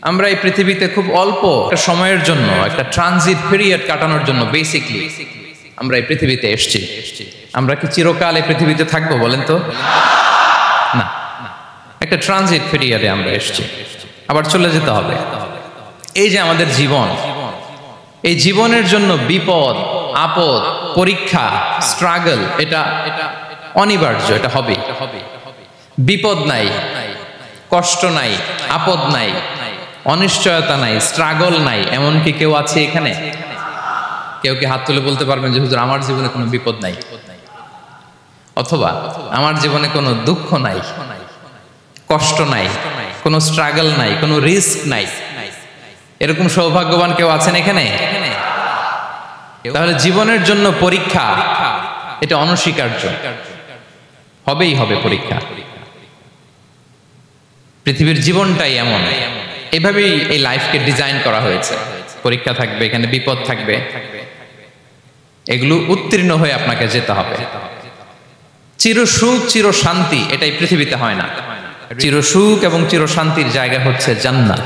আমরা এই পৃথিবীতে খুব অল্প একটা সময়ের জন্য, একটা ট্রানজিট পিরিয়ড কাটানোর জন্য বেসিকলি আমরা এই পৃথিবীতে এসেছি। আমরা কি চিরকাল এই পৃথিবীতে থাকবো বলেন তো? না, একটা ট্রানজিট পিরিয়ডে আমরা এসেছি, আবার চলে যেতে হবে। এই যে আমাদের জীবন, এই জীবনের জন্য বিপদ, আপদ, পরীক্ষা, স্ট্রাগল, এটা অনিবার্য, এটা হবে। বিপদ নাই, কষ্ট নাই, আপদ নাই, অনিশ্চয়তা নাই, স্ট্রাগল নাই, এমনকি কেউ আছে এখানে? কেউ কি হাত তুলে বলতে পারবেন যে হুজুর আমার জীবনে কোনো বিপদ নাই, অথবা আমার জীবনে কোনো দুঃখ নাই, কষ্ট নাই, কোনো স্ট্রাগল নাই, কোনো রিস্ক নাই? এরকম সৌভাগ্যবান কেউ আছেন এখানে? তাহলে জীবনের জন্য পরীক্ষা, এটা অনস্বীকার্য, হবেই হবে পরীক্ষা। পৃথিবীর জীবনটাই এমন, এভাবেই এই লাইফকে ডিজাইন করা হয়েছে। পরীক্ষা থাকবে, এখানে বিপদ থাকবে, এগুলো উত্তীর্ণ হয়ে আপনাকে যেতে হবে। চির সুখ, চির শান্তি, এটাই পৃথিবীতে হয় না। চির সুখ এবং চির শান্তির জায়গা হচ্ছে জান্নাত।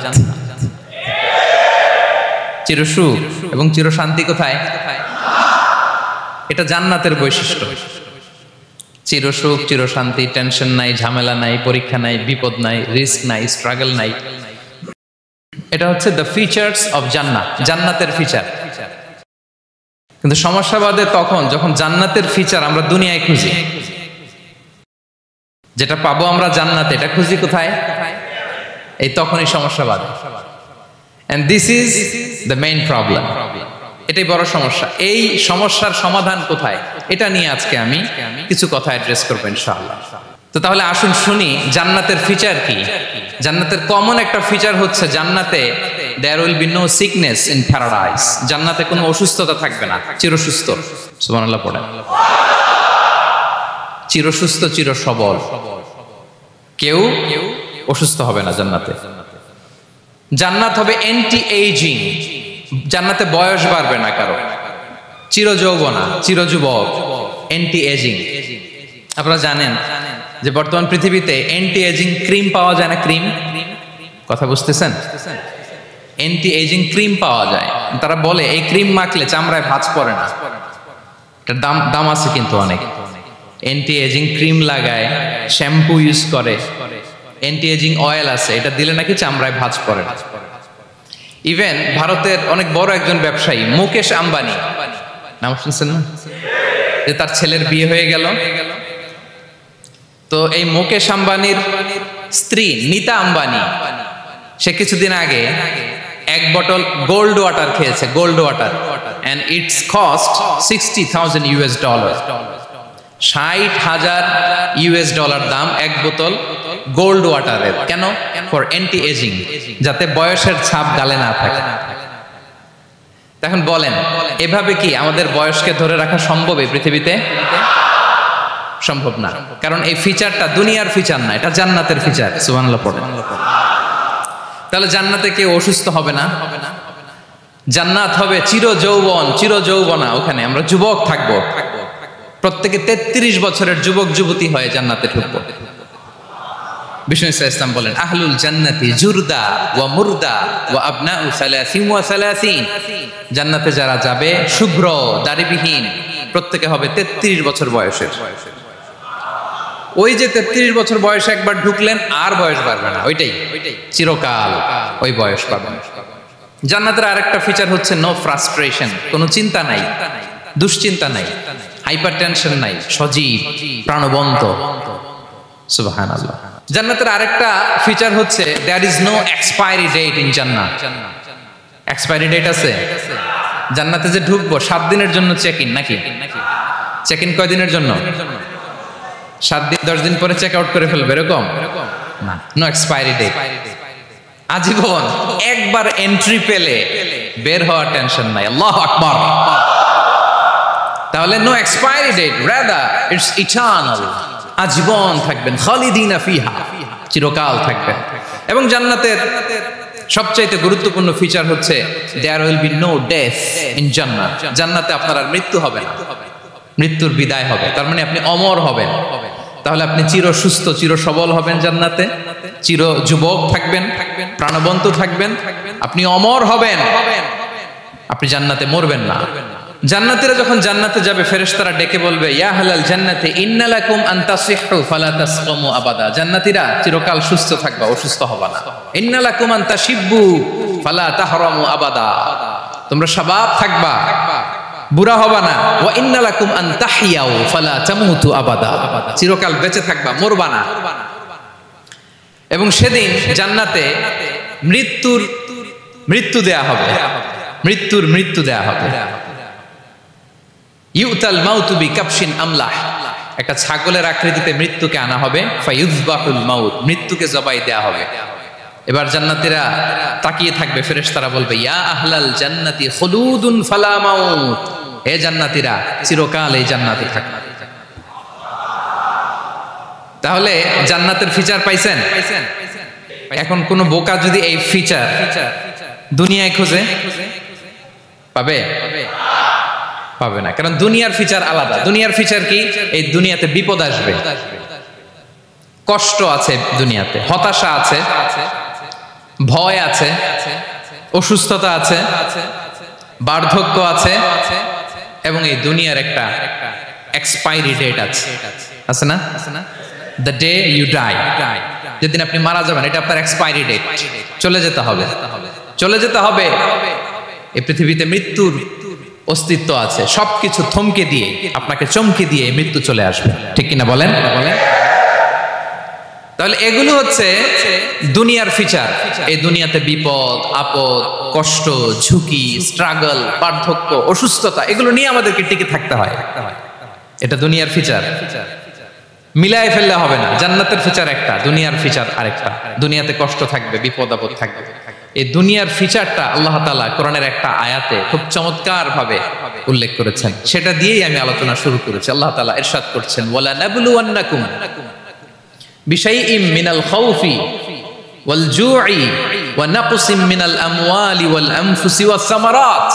চির সুখ এবং চির শান্তি কোথায়? এটা জান্নাতের বৈশিষ্ট্য। চির সুখ, চির শান্তি, টেনশন নাই, ঝামেলা নাই, পরীক্ষা নাই, বিপদ নাই, রিস্ক নাই, স্ট্রাগল নাই। এটা হচ্ছে দ্য ফিচার্স অফ জান্নাত, জান্নাতের ফিচার। কিন্তু সমস্যা বাদে তখন যখন জান্নাতের ফিচার আমরা দুনিয়ায় খুঁজি। যেটা পাবো আমরা জান্নাতে, এটা খুঁজি কোথায়? এই তখনই সমস্যা বাদে। And this is the main problem. এটাই বড় সমস্যা। এই সমস্যার সমাধান কোথায়, এটা নিয়ে আজকে আমি কিছু কথা অ্যাড্রেস করবো ইনশাআল্লাহ। তো তাহলে আসুন শুনি জান্নাতের ফিচার কি। জান্নাতের কমন একটা ফিচার হচ্ছে জান্নাতে there will be no sickness in paradise. জান্নাতে কোনো অসুস্থতা থাকবে না, চিরসুস্থ। সুবহানাল্লাহ পড়েন। চিরসুস্থ, চির সবল, কেউ অসুস্থ হবে না জান্নাতে। জান্নাত হবে অ্যান্টি এইজিং, জান্নাতে বয়স বাড়বে না কারো, চির যৌবনা, চির যুবক, অ্যান্টি এজিং। আপনারা জানেন যে বর্তমান পৃথিবীতে অ্যান্টি এজিং ক্রিম পাওয়া যায় না? ক্রিম, কথা বুঝতেছেন? অ্যান্টি এজিং ক্রিম পাওয়া যায়। তারা বলে এই ক্রিম মাখলে চামড়ায় ভাঁজ পড়ে না। এটার দাম আছে কিন্তু অনেক। অ্যান্টি এজিং ক্রিম লাগায়, শ্যাম্পু ইউজ করে, অ্যান্টি এজিং অয়েল আছে, এটা দিলে নাকি চামড়ায় ভাঁজ পড়ে না। ইভেন ভারতের অনেক বড় একজন ব্যবসায়ী মুকেশ আম্বানি, নাম শুনছেন না? যে তার ছেলের বিয়ে হয়ে গেল, তো এই মুকেশ আম্বানির স্ত্রী নীতা আম্বানি, সে কিছুদিন আগে এক বোতল গোল্ড ওয়াটার খেয়েছে, gold water, and it's cost $60,000। $60,000 দাম এক বোতল গোল্ড ওয়াটারের। কেন? ফর অ্যান্টি এজিং, যাতে বয়সের ছাপ গালে না থাকে। এখন বলেন, এভাবে কি আমাদের বয়সকে ধরে রাখা সম্ভব এই পৃথিবীতে? সম্ভব না, কারণ এই ফিচারটা দুনিয়ার ফিচার না, এটা জান্নাতের ফিচার। সুবহানাল্লাহ পড়েন। তাহলে জান্নাতে কেউ অসুস্থ হবে না, জান্নাত হবে চির যৌবন, চির যৌবনা। ওখানে আমরা যুবক থাকবো, প্রত্যেকে 33 বছরের যুবক যুবতী হয়ে জান্নাতে ঢুকবো। বিষ্ণু ইসলাম বলেন, আহলুল জান্নাতি জুরদা ওয়া মুরদা ওয়া আবনাউ 30 ওয়া 30। জান্নাতে যারা যাবে শুভ্র দাড়িবিহীন, প্রত্যেকে হবে 33 বছর বয়সের। ওই যে 33 বছর বয়সে একবার ঢুকলেন, আর বয়স বাড়বে না, ওইটাই চিরকাল ওই বয়স পাবেন। জান্নাতের আরেকটা ফিচার হচ্ছে নো ফ্রাস্ট্রেশন, কোনো চিন্তা নাই, দুশ্চিন্তা নাই, হাইপার টেনশন নাই, সজীব প্রাণবন্ত। সুবহানাল্লাহ। জান্নাতের আরেকটা ফিচার হচ্ছে there is no expiry date in Jannat. Expiry date আছে? জান্নাতে যে ঢুকবো 7 দিনের জন্য চেক ইন, নাকি? চেক ইন কয় দিনের জন্য? 7 দিন, 10 দিন পরে চেক আউট করে ফেলবে, এরকম না। নো এক্সপায়ারি ডেট, আজীবন। একবার এন্ট্রি পেলে বের হওয়ার টেনশন নাই। আল্লাহু আকবার। তাহলে no expiry date, rather it's eternal, আজীবন থাকবেন, খালিদিনা ফিহা, চিরকাল থাকবেন। এবং জান্নাতের সবচাইতে গুরুত্বপূর্ণ ফিচার হচ্ছে there will be no death in Jannat. জান্নাতে আপনার আর মৃত্যু হবে না, মৃত্যুর বিদায় হবে। তার মানে আপনি অমর হবেন। তাহলে আপনি চির সুস্থ, চির সবল হবেন জান্নাতে, চির যুবক থাকবেন, প্রাণবন্ত থাকবেন, আপনি অমর হবেন, আপনি জান্নাতে মরবেন না। জান্নাতীরা যখন জান্নাতে যাবে ফেরেশতারা ডেকে বলবে ইয়া আহলাল জান্নাতি ইন্না লাকুম আন তাসিহু ফালা তাসকামু আবাদা। জান্নাতীরা চিরকাল সুস্থ থাকবা, অসুস্থ হবা না। ইন্না লাকুম আন তাশিব্বু ফালা তাহরামু আবাদা, তোমরা শাবাব থাকবা, বুড়া হবা না। ওয়া ইন্না লাকুম আন তাহইয়াউ ফালা তামুতু আবাদা, চিরকাল বেঁচে থাকবা, মরবা না। এবং সেদিন জান্নাতে মৃত্যু দেয়া হবে, মৃত্যু দেয়া হবে। ইউতাল মাউতু বিকাবশিন আমলাহ, একটা ছাগলের আকৃতিতে মৃত্যুকে আনা হবে। ফায়ুযবাহুল মাউত, মৃত্যুকে জবাই দেয়া হবে। এবার জান্নাতীরা তাকিয়ে থাকবে, ফেরেশতারা বলবে ইয়া আহলাল জান্নাতি খুলুদুন ফালা মাউত, হে জান্নাতীরা চিরকাল এই জান্নাতে থাকবে। তাহলে জান্নাতের ফিচার পাইছেন? এখন কোন বোকা যদি এই ফিচার দুনিয়ায় খোঁজে পাবে? পাবে না, কারণ দুনিয়ার ফিচার আলাদা। দুনিয়ার ফিচার কি? এই দুনিয়াতে বিপদ আসবে, কষ্ট আছে দুনিয়াতে, হতাশা আছে, ভয় আছে, অসুস্থতা আছে, বার্ধক্য আছে, এবং এই দুনিয়ার একটা এক্সপায়ারি ডেট আছে না? দ্য ডে ইউ ডাই, যেদিন আপনি মারা যাবেন এটা আপনার এক্সপায়ারি ডেট, চলে যেতে হবে, চলে যেতে হবে। এই পৃথিবীতে মৃত্যুর অস্তিত্ব আছে, সবকিছু থমকে দিয়ে আপনাকে চমকে দিয়ে মৃত্যু চলে আসবে, ঠিক কিনা বলেন? তাহলে এগুলো হচ্ছে দুনিয়ার ফিচার। এই দুনিয়াতে বিপদ আপদ, কষ্ট, ঝুঁকি, স্ট্রাগল, বার্ধক্য, অসুস্থতা, এগুলো নিয়ে আমাদেরকে টিকে থাকতে হয়। এটা দুনিয়ার ফিচার, মিলায় ফেললে হবে না। জান্নাতের ফিচার একটা, দুনিয়ার ফিচার আরেকটা। দুনিয়াতে কষ্ট থাকবে, বিপদ আপদ থাকবে। এই দুনিয়ার ফিচারটা আল্লাহ তাআলা কোরআনের একটা আয়াতে খুব চমৎকার ভাবে উল্লেখ করেছেন, সেটা দিয়েই আমি আলোচনা শুরু করেছি। আল্লাহ তাআলা ইরশাদ করছেন ওয়ালা নাবলুওয়ান্নাকুম বিশাইইম মিনাল খাউফি ওয়াল জু'i ওয়া নাকসিম মিনাল আমওয়ালি ওয়াল আনফুসি ওয়াস সামারাত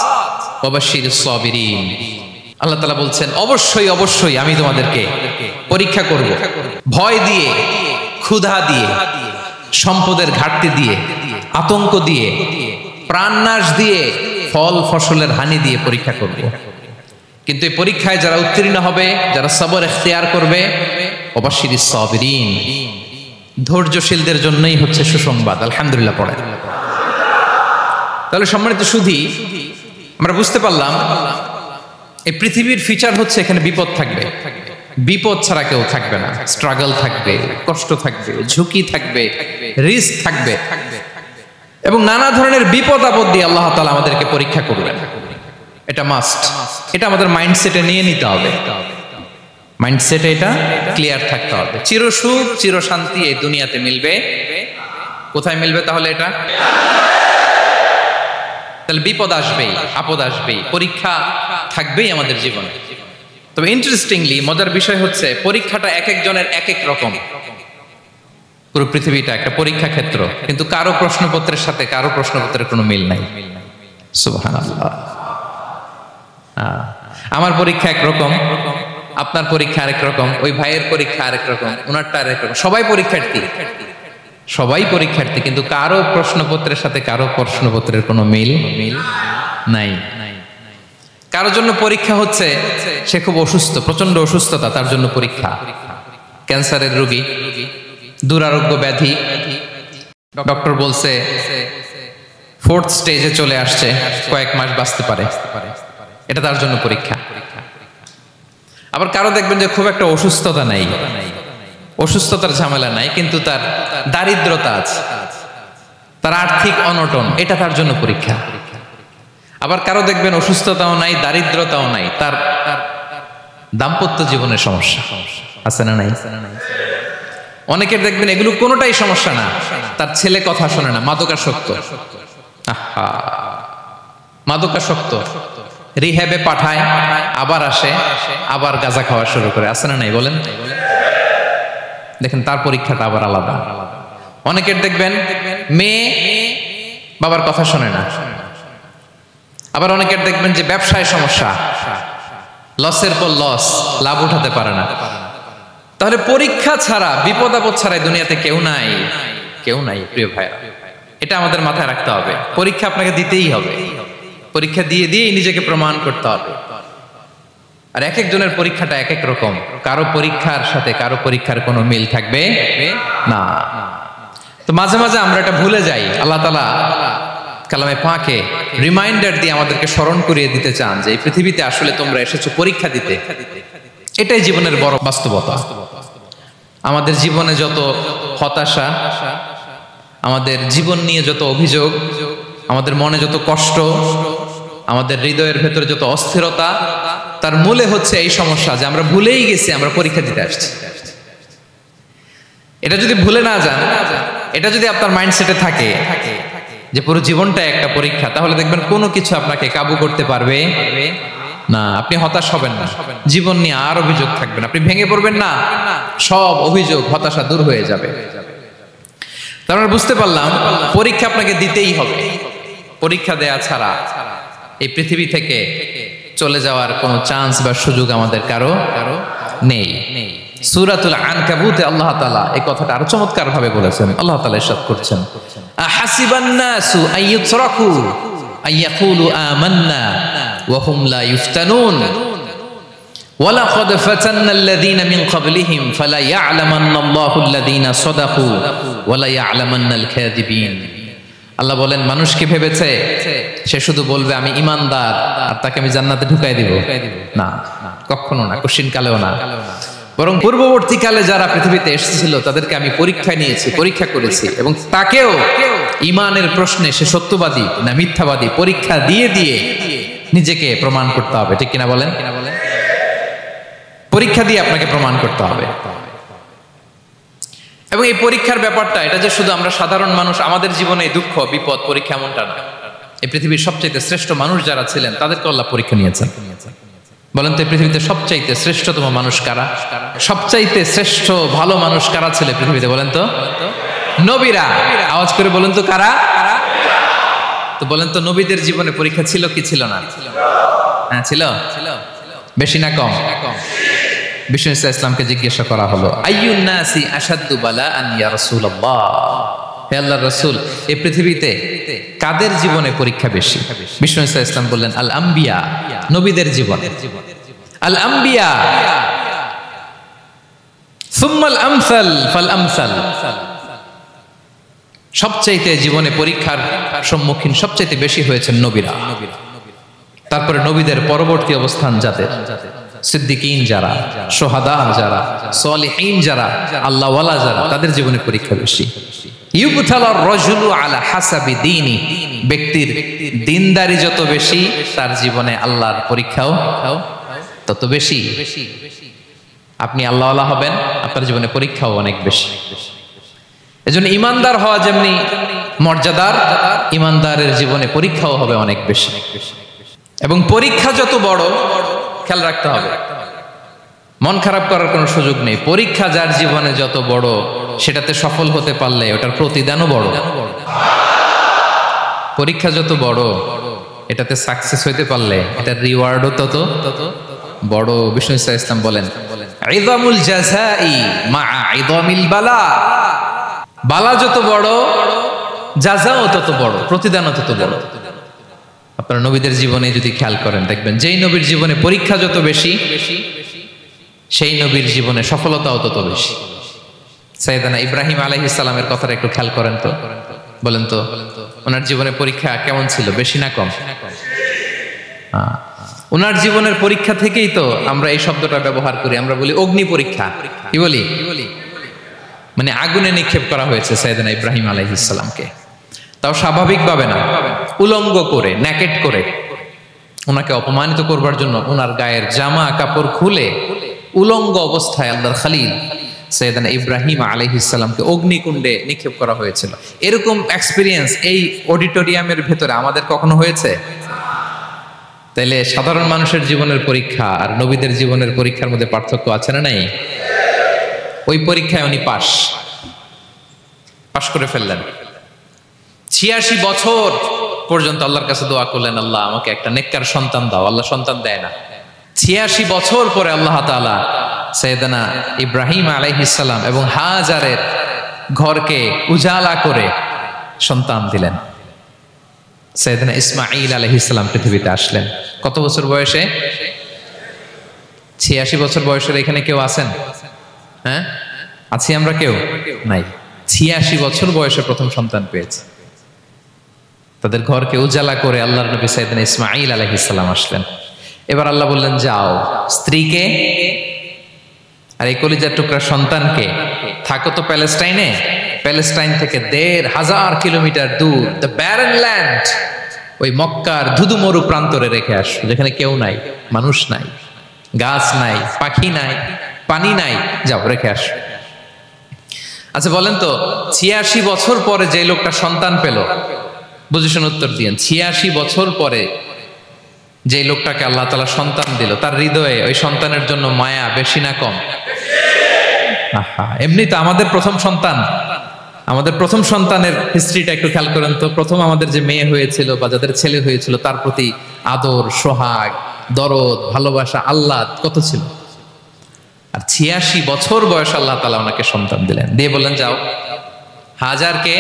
ওয়া বাশশিরিস সাবিরিন। আল্লাহ তাআলা বলছেন অবশ্যই অবশ্যই আমি তোমাদেরকে পরীক্ষা করব, ভয় দিয়ে, ক্ষুধা দিয়ে, সম্পদের ঘাটতি দিয়ে, আতঙ্ক দিয়ে, প্রাণনাশ দিয়ে, ফল ফসলের হানি দিয়ে পরীক্ষা করব। কিন্তু এই পরীক্ষায় যারা উত্তীর্ণ হবে, যারা সবর ইখতিয়ার করবে, ওয়াবাশশিরিস সাবিরিন, ধৈর্যশীলদের জন্যই হচ্ছে সুসংবাদ। আলহামদুলিল্লাহ পড়ে। তাহলে সম্মানিত সুধী, আমরা বুঝতে পারলাম এই পৃথিবীর ফিচার হচ্ছে এখানে বিপদ থাকবে, বিপদ ছাড়া কেউ থাকবে না। স্ট্রাগল থাকবে, কষ্ট থাকবে, ঝুঁকি থাকবে, রিস্ক থাকবে, এবং নানা ধরনের বিপদ আপদ দিয়ে আল্লাহ তাআলা আমাদেরকে পরীক্ষা করবেন। এটা মাস্ট, এটা আমাদের মাইন্ডসেটে নিয়ে নিতে হবে। মাইন্ডসেটে এটা ক্লিয়ার থাকতে হবে। চিরসুখ চির শান্তি এই দুনিয়াতে মিলবে, কোথায় মিলবে তাহলে? এটা তাহলে বিপদ আসবেই, আপদ আসবেই, পরীক্ষা থাকবেই আমাদের জীবনে। তবে ইন্টারেস্টিংলি মজার বিষয় হচ্ছে পরীক্ষাটা এক একজনের এক এক রকম। পুরো পৃথিবীটা একটা পরীক্ষা ক্ষেত্র, কিন্তু কারো প্রশ্নপত্রের সাথে কারো প্রশ্নপত্রের কোনো মিল নাই। সুবহানাল্লাহ। আমার পরীক্ষা একরকম, আপনার পরীক্ষা আরেক রকম, ওই ভাইয়ের পরীক্ষা আরেক রকম, ওনারটা আরেক রকম। সবাই পরীক্ষার্থী, সবাই পরীক্ষার্থী, কিন্তু কারো প্রশ্নপত্রের সাথে কারো প্রশ্নপত্রের কোনো মিল নাই। কারোর জন্য পরীক্ষা হচ্ছে সে খুব অসুস্থ, প্রচন্ড অসুস্থতা, তার জন্য পরীক্ষা। ক্যান্সারের রোগী, দুরারোগ্য ব্যাধি, ডক্টর বলছে 4th স্টেজে চলে আসছে, কয়েক মাস বাঁচতে পারে, এটা তার জন্য পরীক্ষা। আবার কারো দেখবেন যে খুব একটা অসুস্থতা নাই, অসুস্থতার ঝামেলা নাই, কিন্তু তার দারিদ্রতা আছে, তার আর্থিক অনটন, এটা তার জন্য পরীক্ষা। আবার কারো দেখবেন অসুস্থতাও নাই, দারিদ্রতাও নাই, তার দাম্পত্য জীবনের সমস্যা আছে না নাই? অনেকের দেখবেন এগুলো কোনোটাই সমস্যা না, তার ছেলে কথা শোনে না, মাদকাসক্ত, মাদকাসক্ত, রিহ্যাবে পাঠায়, আবার আসে, আবার গাঁজা খাওয়া শুরু করে, আছে না নাই বলেন? দেখেন তার পরীক্ষাটা আবার আলাদা। অনেকের দেখবেন মেয়ে বাবার কথা শোনে না। আবার অনেকের দেখবেন যে ব্যবসায় সমস্যা, লসের পর লস, লাভ উঠাতে পারে না। তাহলে পরীক্ষা ছাড়া, বিপদ আপদ ছাড়া দুনিয়াতে কেউ নাই। কেউ নাই প্রিয় ভাইরা। এটা আমাদের মাথায় রাখতে হবে। পরীক্ষা আপনাকে দিতেই হবে, পরীক্ষা দিয়ে দিয়েই নিজেকে প্রমাণ করতে হবে। আর এক একজনের পরীক্ষাটা এক এক রকম, কারো পরীক্ষার সাথে কারো পরীক্ষার কোনো মিল থাকবে না। তো মাঝে মাঝে আমরা এটা ভুলে যাই। আল্লাহ তাআলা কালামে পাকে রিমাইন্ডার দিয়ে আমাদেরকে স্মরণ করিয়ে দিতে চান যে এই পৃথিবীতে আসলে তোমরা এসেছো পরীক্ষা দিতে। এটাই জীবনের বড় বাস্তবতা। আমাদের জীবনে যত হতাশা, আমাদের জীবন নিয়ে যত অভিযোগ, আমাদের মনে যত কষ্ট, আমাদের হৃদয়ের ভেতরে যত অস্থিরতা, তার মূলে হচ্ছে এই সমস্যা যে আমরা ভুলেই গেছি আমরা পরীক্ষা দিতে আসছি। এটা যদি ভুলে না যান, এটা যদি আপনার মাইন্ডসেটে থাকে যে পুরো জীবনটা একটা পরীক্ষা, তাহলে দেখবেন কোনো কিছু আপনাকে কাবু করতে পারবে না। আপনি হতাশ হবেন না, জীবন নিয়ে আর অভিযোগ থাকবে না, আপনি ভেঙে পড়বেন না, সব অভিযোগ হতাশা দূর হয়ে যাবে। তার মানে বুঝতে পারলাম পরীক্ষা আপনাকে দিতেই হবে। পরীক্ষা দেয়া ছাড়া এই পৃথিবী থেকে চলে যাওয়ার কোনো চান্স বা সুযোগ আমাদের কারো নেই। সূরাতুল আনকাবুতে আল্লাহ তাআলা এই কথাটা আরো চমৎকার ভাবে বলেছেন। আল্লাহ তাআলা ইরশাদ করছেন, আহাসিবান নাসু আইয়ুতরাকু আইয়াকুলু আমান্না ওয়া হুম লা ইফতানুন ওয়ালাকাদ ফাতান্নাল্লাযীনা মিন ক্বাবলিহিম ফালা ইয়া'লামান্নাল্লাহু আল্লাযীনা সাদাকু ওয়া লা ইয়া'লামান্নাল কাযিবিন। আল্লাহ বলেন, মানুষ কি ভেবেছে সে শুধু বলবে আমি ঈমানদার আর তাকে আমি জান্নাতে ঢুকাই দিব? না, কখনো না, কোশ্চিন কালেও না। বরং পূর্ববর্তীকালে যারা পৃথিবীতে এসেছিল তাদেরকে আমি পরীক্ষায় নিয়েছি, পরীক্ষা করেছি, এবং তাকেও ঈমানের প্রশ্নে সে সত্যবাদী না মিথ্যাবাদী পরীক্ষা দিয়ে দিয়ে নিজেকে প্রমাণ করতে হবে। ঠিক কিনা বলেন? পরীক্ষা দিয়ে আপনাকে প্রমাণ করতে হবে। এবং এই পরীক্ষার ব্যাপারটা, এটা যে শুধু আমরা সাধারণ মানুষ আমাদের জীবনে দুঃখ বিপদ পরীক্ষা এমনটা না। এই পৃথিবীর সবচাইতে শ্রেষ্ঠ মানুষ যারা ছিলেন তাদেরকে আল্লাহ পরীক্ষা নিয়েছেন। বলেন তো এই পৃথিবীতে সবচাইতে শ্রেষ্ঠতম মানুষ কারা? সবচাইতে শ্রেষ্ঠ ভালো মানুষ কারা ছিল পৃথিবীতে? বলেন তো নবীরা। আওয়াজ করে বলেন তো কারা? তো বলেন তো নবীদের জীবনে পরীক্ষা ছিল কি ছিল না? হ্যাঁ ছিল। বেশি না কম? বিষ্ণু ইসলামকে জিজ্ঞাসা করা হলো, আইয়ুন নাসি আশাদ্দু বালাআন ইয়া রাসূলুল্লাহ, হে আল্লাহর রাসূল এই পৃথিবীতে কাদের জীবনে পরীক্ষা বেশি? বিষ্ণু ইসলাম বললেন, আল আম্বিয়া, নবীদের জীবন। আল আম্বিয়া সুম্মাল আমসাল ফাল আমসাল, সবচাইতে জীবনে পরীক্ষার সম্মুখীন সবচাইতে বেশি হয়েছেন নবীরা। তারপরে নবীদের পরবর্তী অবস্থান যাদের, সিদ্দিকিন যারা, সোহাদা যারা, সালিহিন যারা, আল্লাহওয়ালা যারা, তাদের জীবনে পরীক্ষা বেশি। ইউবতালার রাজুলু আলা হাসাবি দীনি, ব্যক্তির দিনদারি যত বেশি তার জীবনে আল্লাহর পরীক্ষাও তত বেশি। আপনি আল্লাহওয়ালা হবেন, আপনার জীবনে পরীক্ষাও অনেক বেশি। এজন্য ইমানদার হওয়া যেমনি মর্যাদার, ইমানদারের জীবনে পরীক্ষাও হবে অনেক বেশি। এবং পরীক্ষা যত বড়, খেয়াল রাখতে হবে, মন খারাপ করার কোনো সুযোগ নেই। পরীক্ষা যার জীবনে যত বড়, সেটাতে সফল হতে পারলে ওটার প্রতিদানও বড়। পরীক্ষা যত বড়, এটাতে সাকসেস হইতে পারলে এটার রিওয়ার্ডও তত বড়। বিষ্ণু ইসলাম বলেন, ইযামুল জাযাই মা'a ইযামিল বালা, বালা যত বড় জাযাও তত বড়, প্রতিদানও তত বড়। আপনারা নবীদের জীবনে যদি খেয়াল করেন দেখবেন যেই নবীর জীবনে পরীক্ষা যত বেশি, সেই নবীর জীবনে সফলতাও তত বেশি। সাইয়েদনা ইব্রাহিম আলাইহিস সালামের কথাটা একটু খেয়াল করেন তো, বলেন তো ওনার জীবনে পরীক্ষা কেমন ছিল? বেশি না কম? ওনার জীবনের পরীক্ষা থেকেই তো আমরা এই শব্দটা ব্যবহার করি, আমরা বলি অগ্নি পরীক্ষা। কি বলি? মানে আগুনে নিক্ষেপ করা হয়েছে সাইয়েদনা ইব্রাহিম আলাইহিস সালামকে, তাও স্বাভাবিকভাবে না, উলঙ্গ করে, নেকেট করে ওনাকে অপমানিত করবার জন্য ওনার গায়ের জামা কাপড় খুলে উলঙ্গ অবস্থায় আল্লাহর খলিল সাইয়েদনা ইব্রাহিম আলাইহিস সালামকে অগ্নিকুণ্ডে নিক্ষেপ করা হয়েছিল। এরকম এক্সপেরিয়েন্স এই অডিটোরিয়ামের ভেতরে আমাদের কখনো হয়েছে? তাইলে সাধারণ মানুষের জীবনের পরীক্ষা আর নবীদের জীবনের পরীক্ষার মধ্যে পার্থক্য আছে না নাই? ওই পরীক্ষায় উনি পাশ করে ফেললেন। 86 বছর পর্যন্ত আল্লাহর কাছে দোয়া করলেন, আল্লাহ আমাকে একটা নেককার সন্তান দাও। আল্লাহ সন্তান দেয় না। 86 বছর পরে আল্লাহ তাআলা সাইয়েদনা ইব্রাহিম আলাইহিস সালাম এবং হাজারের ঘরকে উজালা করে সন্তান দিলেন। সাইয়েদনা ইসমাঈল আলাইহিস সালাম পৃথিবীতে আসলেন। কত বছর বয়সে? 86 বছর বয়সের এখানে কেউ আছেন? হ্যাঁ, আছি আমরা? কেউ নাই। 86 বছর বয়সে প্রথম সন্তান পেয়েছে। তাদের ঘরকে উজালা করে আল্লাহর নবী সাইয়েদনা ইসমাঈল আলাইহিস সালাম আসলেন। এবার আল্লাহ বললেন, যাও স্ত্রীকে আর এই কলিজার টুকরা সন্তানকে থাকো তো প্যালেস্টাইনে, প্যালেস্টাইন থেকে 1500 কিলোমিটার দূর দ্য ব্যারেন ল্যান্ড, ওই মক্কার ধুধুমরু প্রান্তরে রেখে আসো, যেখানে কেউ নাই, মানুষ নাই, গাছ নাই, পাখি নাই, পানি নাই, যাও রেখে আসো। আচ্ছা বলেন তো, 86 বছর পরে যে লোকটা সন্তান পেল, বুঝেছেন? উত্তর দিয়েন। 86 বছর পরে যে লোকটাকে আল্লাহ তাআলা সন্তান দিল, তার হৃদয়ে ওই সন্তানের জন্য মায়া বেশি না কম? এমনি তো আমাদের প্রথম সন্তান, আমাদের প্রথম সন্তানের হিস্ট্রিটা একটু খেয়াল করেন তো। প্রথম আমাদের যে মেয়ে হয়েছিল বা যাদের ছেলে হয়েছিল, তার প্রতি আদর, সোহাগ, দরদ, ভালোবাসা, আহ্লাদ কত ছিল। আর 86 বছর বয়স আল্লাহ তাআলা ওনাকে সন্তান দিলেন, দিয়ে বললেন, যাও হাজারকে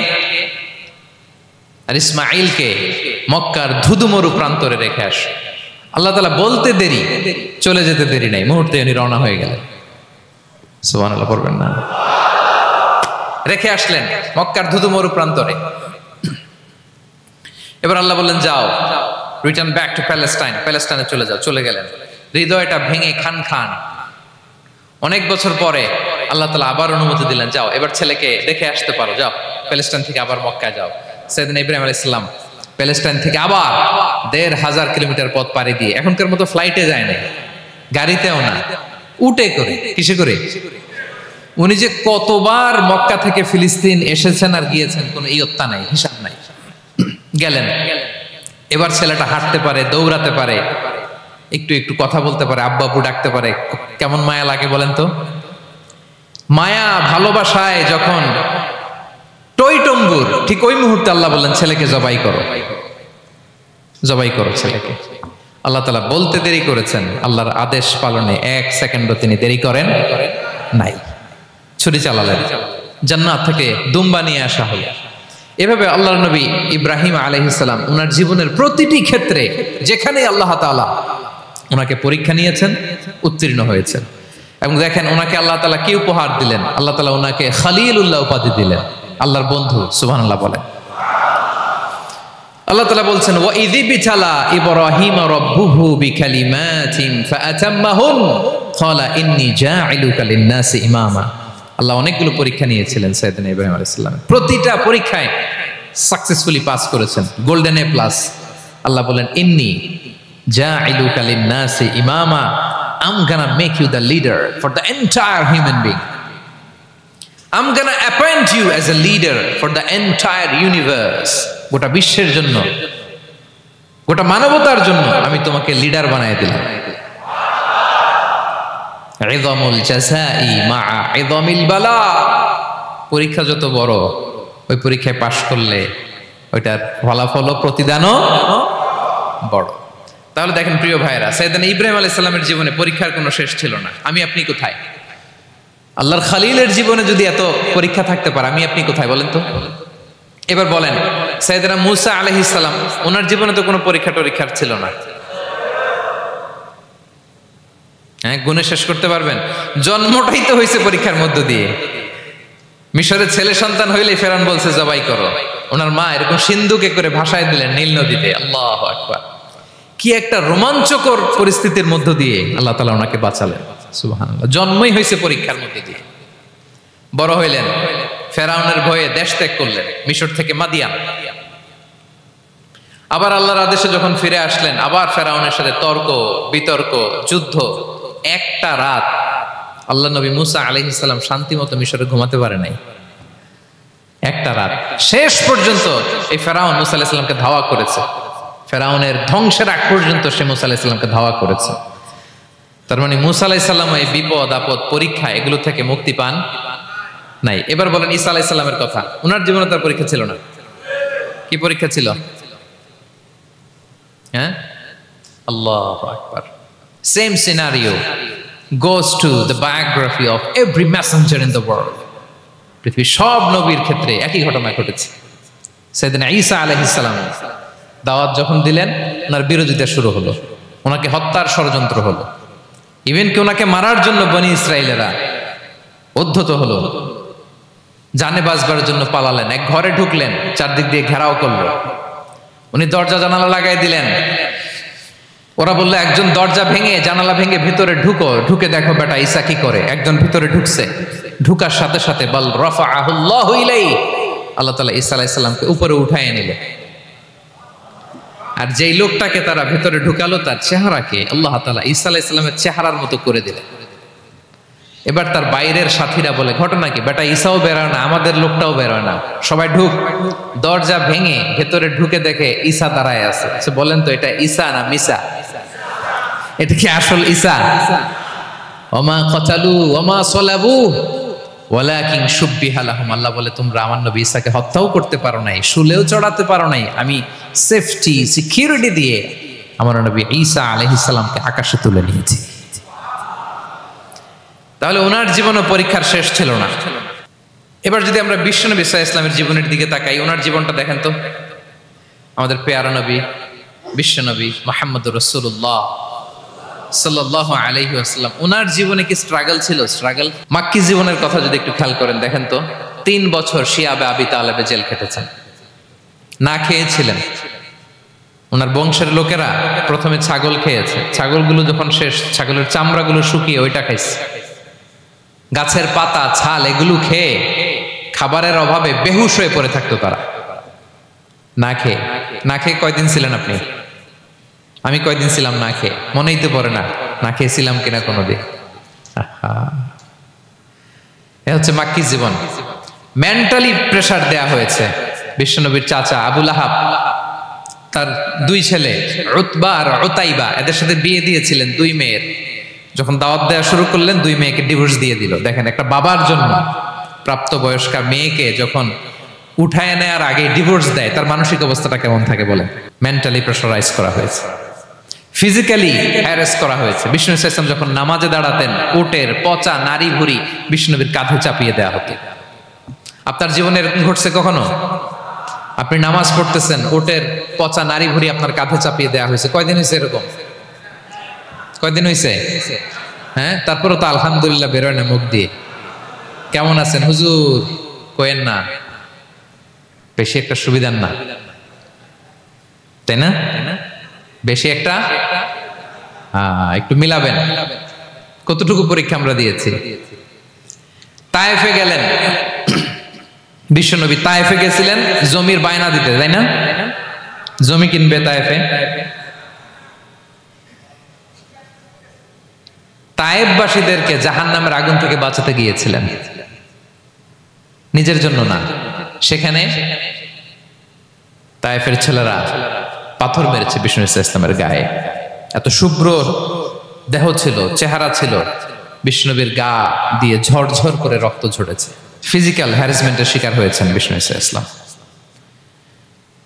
আর ইসমাঈলকে মক্কার ধুধুমরু প্রান্তরে রেখে আস। আল্লাহ তাআলা বলতে দেরি, চলে যেতে দেরি নাই, মুহূর্তে উনি রওনা হয়ে গেলেন। সুবহানাল্লাহ পড়বেন না? রেখে আসলেন মক্কার ধুধুমরু প্রান্তরে। এবার আল্লাহ বললেন, যাও রিটার্ন ব্যাক টু প্যালেস্টাইন, প্যালেস্টাইনে চলে যাও। চলে গেলেন, হৃদয়টা ভেঙে খান খান। অনেক বছর পরে আল্লাহ তাআলা আবার অনুমতি দিলেন, যাও এবার ছেলেকে দেখে আসতে পারো, যাও প্যালেস্টাইন থেকে আবার মক্কায় যাও। সাইয়েদনা ইব্রাহিম আলাইহিস সালাম প্যালেস্টাইন থেকে আবার 1500 কিলোমিটার পথ পাড়ি দিয়ে, এখনকার মতো ফ্লাইটে যায় না, গাড়িতেও না, উটে করে। কিসে করে? উনি যে কতবার মক্কা থেকে ফিলিস্তিন এসেছেন আর গিয়েছেন, কোনো ইয়ত্তা নাই, হিসাব নাই। গেলেন, এবার ছেলেটা হাঁটতে পারে, দৌড়াতে পারে, একটু একটু কথা বলতে পারে, আব্বু আব্বু ডাকতে পারে। কেমন মায়া লাগে বলেন তো? মায়া ভালোবাসায় যখন টইটম্বুর, ঠিক ওই মুহূর্তে আল্লাহ বললেন, ছেলেকে জবাই করো, জবাই করো ছেলেকে। আল্লাহ তাআলা বলতে দেরি করেছেন, আল্লাহর আদেশ পালনে 1 সেকেন্ডও তিনি দেরি করেন নাই। ছুরি চালালেন, জান্নাত থেকে দুম্বা নিয়ে আসা হলো। এভাবে আল্লাহর নবী ইব্রাহিম আলাইহিস সালাম ওনার জীবনের প্রতিটি ক্ষেত্রে যেখানে আল্লাহ তাআলা ওনাকে পরীক্ষা নিয়েছেন, উত্তীর্ণ হয়েছেন। এবং দেখেন ওনাকে আল্লাহ তাআলা কি উপহার দিলেন। আল্লাহ তাআলা ওনাকে খলিলুল্লাহ উপাধি দিলেন, আল্লাহর বন্ধু। সুবহানাল্লাহ বলেন। আল্লাহ তাআলা বলছেন, ওয়া ইযি বিতালা ইব্রাহিম রাব্বুহু বিকালিমাতিন ফাআতাম্মাহুন ক্বালা ইন্নী জাঈলুকা লিন-নাসি ইমামা। আল্লাহ অনেকগুলো পরীক্ষা নিয়েছিলেন সাইয়েদনা ইব্রাহিম আলাইহিস সালাম, প্রতিটা পরীক্ষায় সাকসেসফুলি পাস করেছেন, গোল্ডেন এ প্লাস। আল্লাহ বলেন, ইন্নী জাঈলুকা লিন-নাসি ইমামা, I'm gonna make you the leader for the entire human being. I'm gonna appoint you as a leader for the entire universe. গোটা বিশ্বের জন্য, গোটা মানবতার জন্য আমি তোমাকে লিডার বানায় দিলাম। ইযামুল জাযাই মা'a ইযামিল বালা। পরীক্ষা যত বড়, ওই পরীক্ষায় পাশ করলে ওইটার ফলাফল ও প্রতিদানও বড়। তাহলে দেখেন প্রিয় ভাইয়েরা, সাইয়েদনা ইব্রাহিম আলাইহিস সালামের জীবনে পরীক্ষার কোনো শেষ ছিল না। আমি আপনি কোথায়? আল্লাহর খলিলের জীবনে যদি এত পরীক্ষা থাকতে পারে, আমি আপনি কোথায় বলেন তো? এবার বলেন, সাইয়েদনা মূসা আলাইহিস সালাম, ওনার জীবনে তো কোনো পরীক্ষার ছিল না। হ্যাঁ, গুণে শেষ করতে পারবেন? জন্মটাই তো হয়েছে পরীক্ষার মধ্য দিয়ে। মিশরের ছেলে সন্তান হইলেই ফেরাউন বলছে জবাই করো। ওনার মা এরকম সিন্ধুকে করে ভাসায় দিলেন নীল নদীতে। আল্লাহু আকবার! কি একটা রোমাঞ্চকর পরিস্থিতির মধ্য দিয়ে আল্লাহ তাআলা ওনাকে বাঁচালেন। সুবহানাল্লাহ। জন্মই হয়েছে পরীক্ষার মধ্যে দিয়ে। বড় হইলেন, ফেরাউনের ভয়ে দেশ ত্যাগ করলেন, মিশর থেকে মাদিয়ান। আবার আল্লাহর আদেশে যখন ফিরে আসলেন, আবার ফেরাউনের সাথে তর্ক বিতর্ক, যুদ্ধ। একটা রাত আল্লাহ নবী মুসা আলাইহিস সালাম শান্তি মতো মিশরে ঘুমাতে পারে নাই। একটা রাত। শেষ পর্যন্ত এই ফেরাউন মুসা আলাইহিস সালামকে ধাওয়া করেছে। ফেরাউনের ধ্বংসের আগ পর্যন্ত সে মুসা আলাইহিস সালামকে ধাওয়া করেছে। তার মানে মুসা আলাইহিস সালাম এই বিপদ আপদ পরীক্ষা এগুলো থেকে মুক্তি পান নাই। এবার বলেন ঈসা আলাইহিস সালামের কথা। ওনার জীবনে তার পরীক্ষা ছিল না? কি পরীক্ষা ছিল? হ্যাঁ, আল্লাহু আকবার। Same scenario goes to the biography of every messenger in the world. পৃথিবীর সব নবীর ক্ষেত্রে একই ঘটনা ঘটেছে। সাইয়েদনা ঈসা আলাইহিস সালাম দাওয়াত যখন দিলেন, ওনার বিরোধিতা শুরু হলো, ওনাকে হত্যার ষড়যন্ত্র হলো, ইভেন কি ওনাকে মারার জন্য বনি ইসরায়েলেরা উদ্ধত হলো, জানে বাঁচবার জন্য পালালেন, এক ঘরে ঢুকলেন, চারদিক দিয়ে ঘেরাও করলো, উনি দরজা জানালা লাগাই দিলেন। ওরা বললো একজন দরজা ভেঙে জানালা ভেঙে ভিতরে ঢুকো, ঢুকে দেখো বেটা ঈসা কি করে। একজন ভিতরে ঢুকছে, ঢুকার সাথে সাথে বল রাফাআহুল্লাহু ইলাইহি, আল্লাহ তাআলা ঈসা আলাইহিস সালামকে উপরে উঠায় নিলেন। আর যেই লোকটাকে তারা ভেতরে ঢুকালো তার চেহারাকে আল্লাহ তাআলা ঈসা আলাইহিস সালামের চেহারার মতো করে দিলেন। এবার তার বাইরের সাথীরা বলে ঘটনা কি, বেটা ঈসাও বেরোয় না, আমাদের লোকটাও বেরোয় না, সবাই ঢুক। দরজা ভেঙে ভেতরে ঢুকে দেখে ঈসা দাঁড়ায় আছে। সে বলেন তো এটা ঈসা না মিসা? এটা কি আসল ঈসা? ওমা কতালু ওমা সলাবু ওয়ালাকিন শুব্বিহা লাহুম। আল্লাহ বলে তোমরা আমার নবী ঈসাকে হত্যাও করতে পারো নাই, শুলেও চড়াতে পারো নাই, আমি সেফটি সিকিউরিটি দিয়ে আমার নবী ঈসা আলাইহিস সালামকে আকাশে তুলে নিয়েছি। তাহলে ওনার জীবনও পরীক্ষার শেষ ছিল না। এবার যদি আমরা বিশ্বনবী সাল্লাল্লাহু আলাইহি ওয়াসাল্লামের জীবনের দিকে তাকাই, ওনার জীবনটা দেখেন তো। আমাদের পেয়ারা নবী বিশ্বনবী মুহাম্মদুর রাসূলুল্লাহ সাল্লাল্লাহু আলাইহি ওয়াসাল্লাম, ওনার জীবনে কি স্ট্রাগল ছিল? স্ট্রাগল। মাক্কি জীবনের কথা যদি একটু খেয়াল করেন, দেখেন তো 3 বছর শিয়াবে আবি তালেবে জেল খেটেছেন, না খেয়েছিলেন। ওনার বংশের লোকেরা প্রথমে ছাগল খেয়েছে, ছাগলগুলো যখন শেষ, ছাগলের চামড়াগুলো শুকিয়ে ওইটা খাইছে। গাছের পাতা ছাল এগুলো খেয়ে খাবারের অভাবে বেহুশ হয়ে পড়ে থাকতো তারা, না খেয়ে। না খেয়ে কয়দিন ছিলেন আপনি? আমি কয়দিন ছিলাম না খেয়ে? মনেই তো পড়ে না, না খেয়েছিলাম কিনা কোনোদিন। এ হচ্ছে মাক্কি জীবন। মেন্টালি প্রেসার দেয়া হয়েছে। বিশ্বনবীর চাচা আবু লাহাব, তার 2 ছেলে উতবা আর উতাইবা, এদের সাথে বিয়ে দিয়েছিলেন 2 মেয়ের। যখন দাওয়াত দেওয়া শুরু করলেন 2 মেয়েকে ডিভোর্স দিয়ে দিল। দেখেন একটা বাবার জন্য প্রাপ্তবয়স্কা মেয়েকে যখন উঠায় নেয়ার আগে ডিভোর্স দেয়, তার মানসিক অবস্থাটা কেমন থাকে বলেন? মেন্টালি প্রেসারাইজ করা হয়েছে, ফিজিক্যালি হ্যারাস করা হয়েছে। বিষ্ণু ইসলাম যখন নামাজে দাঁড়াতেন, উটের পচা নারী ভুঁড়ি বিষ্ণুনবীর কাঁধে চাপিয়ে দেওয়া হতো। আপনার জীবনে এরকম ঘটছে কখনো? আপনি নামাজ পড়তেছেন, উটের পচা নারী ভুঁড়ি আপনার কাঁধে চাপিয়ে দেওয়া হয়েছে। কয়দিন হয়েছে এরকম? কয়দিন হয়েছে? হ্যাঁ, তারপরে তো আলহামদুলিল্লাহ বেরোয় না মুখ দিয়ে। কেমন আছেন হুজুর কোয়েন না, বেশি একটা সুবিধার না, তাই না? বেশি একটা একটু মিলাবেন। কতটুকু পরীক্ষা আমরা দিয়েছি। তায়েফে গেলেন বিশ্বনবী, তায়েফে গেছিলেন জমির বায়না দিতে, তাই না? জমি কিনবে তায়েফে। তায়েফবাসীদেরকে জাহান্নামের আগুন থেকে বাঁচাতে গিয়েছিলেন, নিজের জন্য না। সেখানে তায়েফের ছেলেরা পাথর মেরেছে বিষ্ণু ইসলামের গায়ে। এত শুভ্র দেহ ছিল, চেহারা ছিল, বিষ্ণুবীর গা দিয়ে ঝরঝর করে রক্ত ঝরেছে। ফিজিক্যাল হ্যারাসমেন্টের শিকার হয়েছেন বিষ্ণু ইসলাম।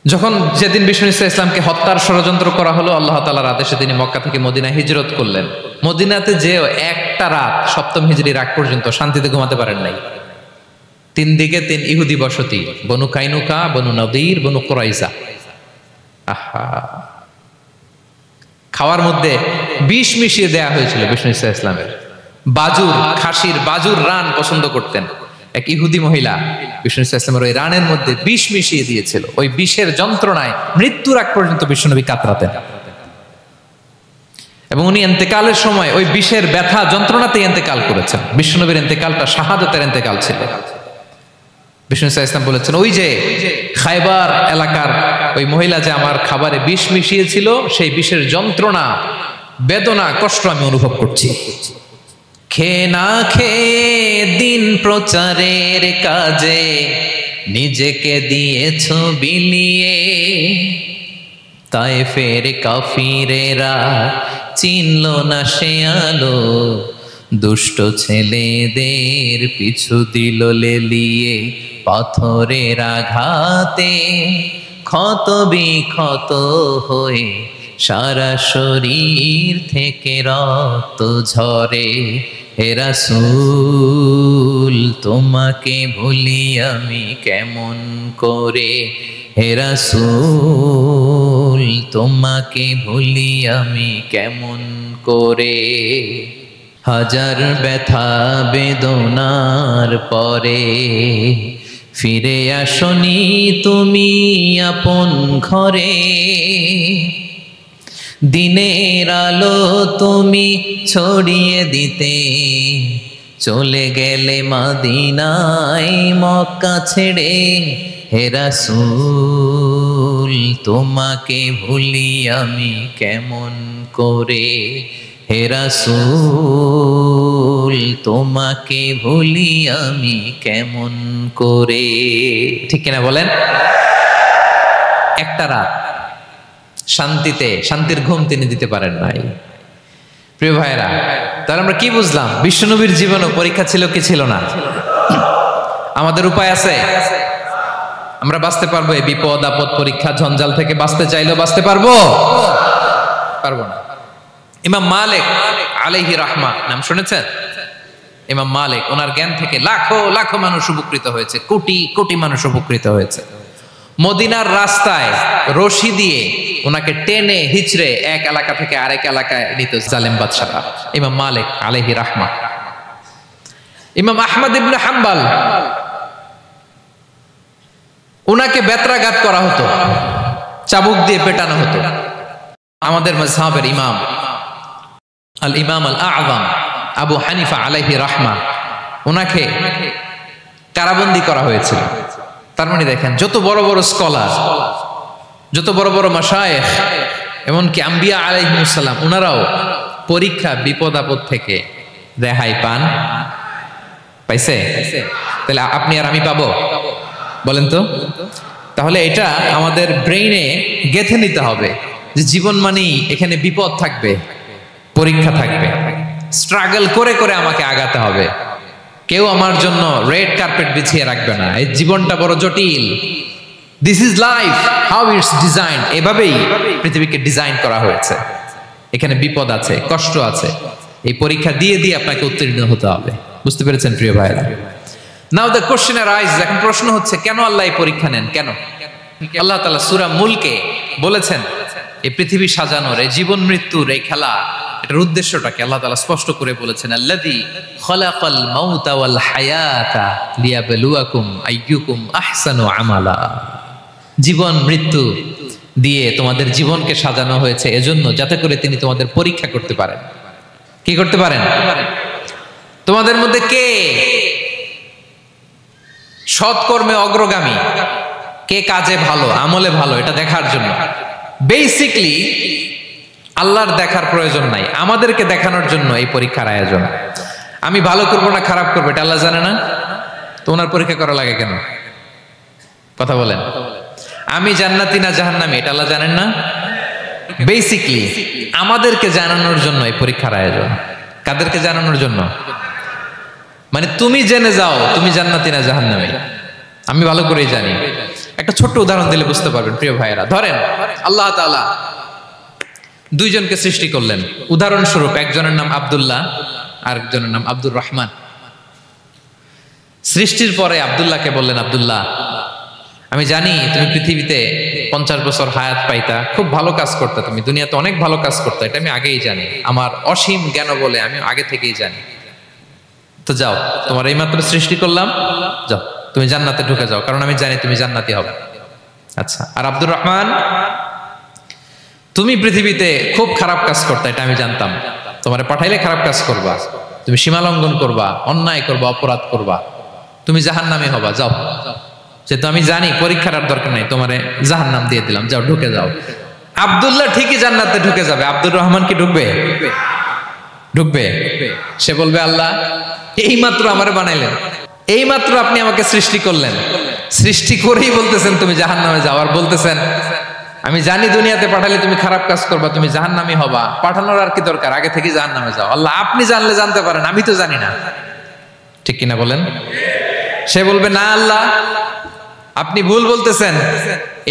যখন যেদিন বিষ্ণু ইসলামকে হত্যার ষড়যন্ত্র করা হলো, আল্লাহ তাআলার আদেশে তিনি মক্কা থেকে মদিনা হিজরত করলেন। মদিনাতে যে একটা রাত, 7ম হিজরির আগ পর্যন্ত শান্তিতে ঘুমাতে পারেন নাই। 3 দিকে 3 ইহুদি বসতি, বনু কাইনুকা, বনু নদীর, বনু কুরাইজা। আহা, খাওয়ার মধ্যে বিষ মিশিয়ে দেয়া হয়েছিল বিষ্ণু ইসলামের। বাজুর, খাসির বাজুর রান পছন্দ করতেন। এক ইহুদি মহিলা বিষ্ণু ইসলামের ওই রানের মধ্যে বিষ মিশিয়ে দিয়েছিল। ওই বিষের যন্ত্রণায় মৃত্যুর আগ পর্যন্ত বিশ্বনবী কাতরাতেন। এবং উনি ইন্তেকালের সময় ওই বিষের ব্যথা যন্ত্রণাতেই ইন্তেকাল করেছেন। বিশ্বনবীর ইন্তেকালটা শাহাদাতের ইন্তেকাল ছিল। বিষ্ণু ইসলাম বলেছেন, ওই যে খায়বার এলাকার ওই মহিলা যে আমার খাবারে বিষ মিশিয়েছিল, সেই বিষের যন্ত্রণা, বেদনা, কষ্ট আমি অনুভব করছি। খেয়ে না খেয়ে দিন প্রচারের কাজে নিজেকে দিয়েছ বিলিয়ে, তায়েফের কাফিরেরা চিনল না সে আলো, দুষ্ট ছেলেদের পিছু দিল লেলিয়ে, পাথরের আঘাতে ক্ষত বিক্ষত হয়ে সারা শরীর থেকে রক্ত ঝরে। হে রাসূল তোমাকে ভুলি আমি কেমন করে, হে রাসূল তোমাকে ভুলি আমি কেমন করে। হাজার ব্যথা বেদনার পরে ফিরে আসনি তুমি আপন ঘরে, দিনের আলো তুমি ছড়িয়ে দিতে চলে গেলে মদিনায় মক্কা ছেড়ে, হে রাসূল তোমাকে ভুলি আমি কেমন করে, হে রাসূল তোমাকে ভুলি আমি কেমন করে। ঠিক কিনা বলেন? একটা রাত শান্তিতে শান্তির ঘুম তিনি দিতে পারেন নাই। প্রিয় ভাইরা, তাহলে আমরা কি বুঝলাম? বিশ্বনবীর জীবনও পরীক্ষা ছিল কি ছিল না? আমাদের উপায় আছে? আমরা বাঁচতে পারবো এই বিপদ আপদ পরীক্ষা ঝঞ্ঝাল থেকে? বাঁচতে চাইলেও বাঁচতে পারবো? পারবো না। ইমাম মালিক আলাইহি রাহমা নাম শুনেছেন? ইমাম মালিক, ওনার জ্ঞান থেকে লাখো লাখো মানুষ উপকৃত হয়েছে, কোটি কোটি মানুষ উপকৃত হয়েছে। মদিনার রাস্তায় রশি দিয়ে ওনাকে টেনে হিচড়ে এক এলাকা থেকে আরেক এলাকায় নিত জালেম বাদশারা। ইমাম মালিক আলাইহি রাহমা। ইমাম আহমদ ইবনে হাম্বল, ওনাকে বেত্রাঘাত করা হতো, চাবুক দিয়ে পেটানো হতো। আমাদের মাযহাবের ইমাম আল ইমাম আল আযম আবু হানিফা আলাইহি রাহমা, ওনাকে কারাবন্দী করা হয়েছিল। তার মানে দেখেন, যত বড় বড় স্কলার, যত বড় বড় মাশায়েখ, এমনকি আম্বিয়া আলাইহিমুস সালাম, ওনারাও পরীক্ষা বিপদ আপদ থেকে রেহাই পান। পাইছে? তাহলে আপনি আর আমি পাবো? বলেন তো। তাহলে এটা আমাদের ব্রেইনে গেঁথে নিতে হবে যে জীবন মানেই এখানে বিপদ থাকবে, পরীক্ষা থাকবে, স্ট্রাগল করে করে আমাকে আগাতে হবে। কেউ আমার জন্য রেড কার্পেট বিছিয়ে রাখবে না। এই জীবনটা বড় জটিল। This is life, how it's design. এভাবেই পৃথিবীকে ডিজাইন করা হয়েছে। এখানে বিপদ আছে, কষ্ট আছে। এই পরীক্ষা দিয়ে দিয়ে আপনাকে উত্তীর্ণ হতে হবে। বুঝতে পেরেছেন প্রিয় ভাইরা? নাও দ্য কোশ্চেন আরাইজ, এখন প্রশ্ন হচ্ছে কেন আল্লাহ এই পরীক্ষা নেন? কেন? আল্লাহ তাআলা সূরা মুলকে বলেছেন এই পৃথিবী সাজানোর, এই জীবন মৃত্যুর এই খেলা, এটার উদ্দেশ্যটাকে আল্লাহ তাআলা স্পষ্ট করে বলেছেন, আল্লাযী খালাকাল মাউতা ওয়াল হায়াতা লিয়াবলুয়াকুম আইয়ুকুম আহসানু আমালা। জীবন মৃত্যু দিয়ে তোমাদের জীবনকে সাজানো হয়েছে এজন্য, যাতে করে তিনি তোমাদের পরীক্ষা করতে পারেন। কি করতে পারেন? তোমাদের মধ্যে কে সৎকর্মে অগ্রগামী, কে কাজে ভালো, আমলে ভালো, এটা দেখার জন্য। বেসিকলি আল্লাহর দেখার প্রয়োজন নাই, আমাদেরকে দেখানোর জন্য এই পরীক্ষার আয়োজন। আমি ভালো করবো না খারাপ করবো এটা আল্লাহ জানে না? তো ওনার পরীক্ষা করা লাগে কেন? কথা বলেন। আমি জান্নাতি না জাহান্নামী এটা আল্লাহ জানেন না? বেসিকলি আমাদেরকে জানানোর জন্য এই পরীক্ষার আয়োজন। কাদেরকে জানানোর জন্য? মানে তুমি জেনে যাও তুমি জান্নাতি না জাহান্নামী। আমি ভালো করেই জানি। একটা ছোট্ট উদাহরণ দিলে বুঝতে পারবেন প্রিয় ভাইয়েরা। ধরেন আল্লাহ তাআলা দুইজনকে সৃষ্টি করলেন। উদাহরণস্বরূপ একজনের নাম আব্দুল্লাহ আর একজনের নাম আব্দুর রহমান। সৃষ্টির পরে আব্দুল্লাহকে বললেন, আব্দুল্লাহ আমি জানি তুমি পৃথিবীতে 50 বছর হায়াত পাইতা, খুব ভালো কাজ করতে, তুমি দুনিয়াতে অনেক ভালো কাজ করতে, এটা আমি আগেই জানি, আমার অসীম জ্ঞান বলে আমি আগে থেকেই জানি। তো যাও, তোমার এইমাত্র সৃষ্টি করলাম, যাও তুমি জান্নাতে ঢুকে যাও, কারণ আমি জানি তুমি জান্নাতি হবে। আচ্ছা, আর আব্দুর রহমান তুমি পৃথিবীতে খুব খারাপ কাজ করতে, এটা আমি জানতাম, তোমারে পাঠাইলে খারাপ কাজ করবা, তুমি সীমা লঙ্ঘন করবা, অন্যায় করবা, অপরাধ করবা, তুমি জাহান্নামী হবা, যাও। যেহেতু আমি জানি পরীক্ষার আর দরকার নাই, তোমারে জাহান্নাম দিয়ে দিলাম, যাও ঢুকে যাও। আব্দুল্লাহ ঠিকই জান্নাতে ঢুকে যাবে, আব্দুর রহমান কি ঢুকবে? ঢুকবে। সে বলবে, আল্লাহ এইমাত্র আমারে বানাইলেন, এইমাত্র আপনি আমাকে সৃষ্টি করলেন, সৃষ্টি করেই বলতেছেন তুমি জাহান্নামে যাও, আর বলতেছেন আমি জানি দুনিয়াতে পাঠালে তুমি খারাপ কাজ করবা, তুমি জাহান্নামী হবা, পাঠানোর আর কি দরকার, আগে থেকে জাহান্নামে যাও। আল্লাহ আপনি জানলে জানতে পারেন, আমি তো জানি না। ঠিক কিনা বলেন? সে বলবে, না আল্লাহ আপনি ভুল বলতেছেন,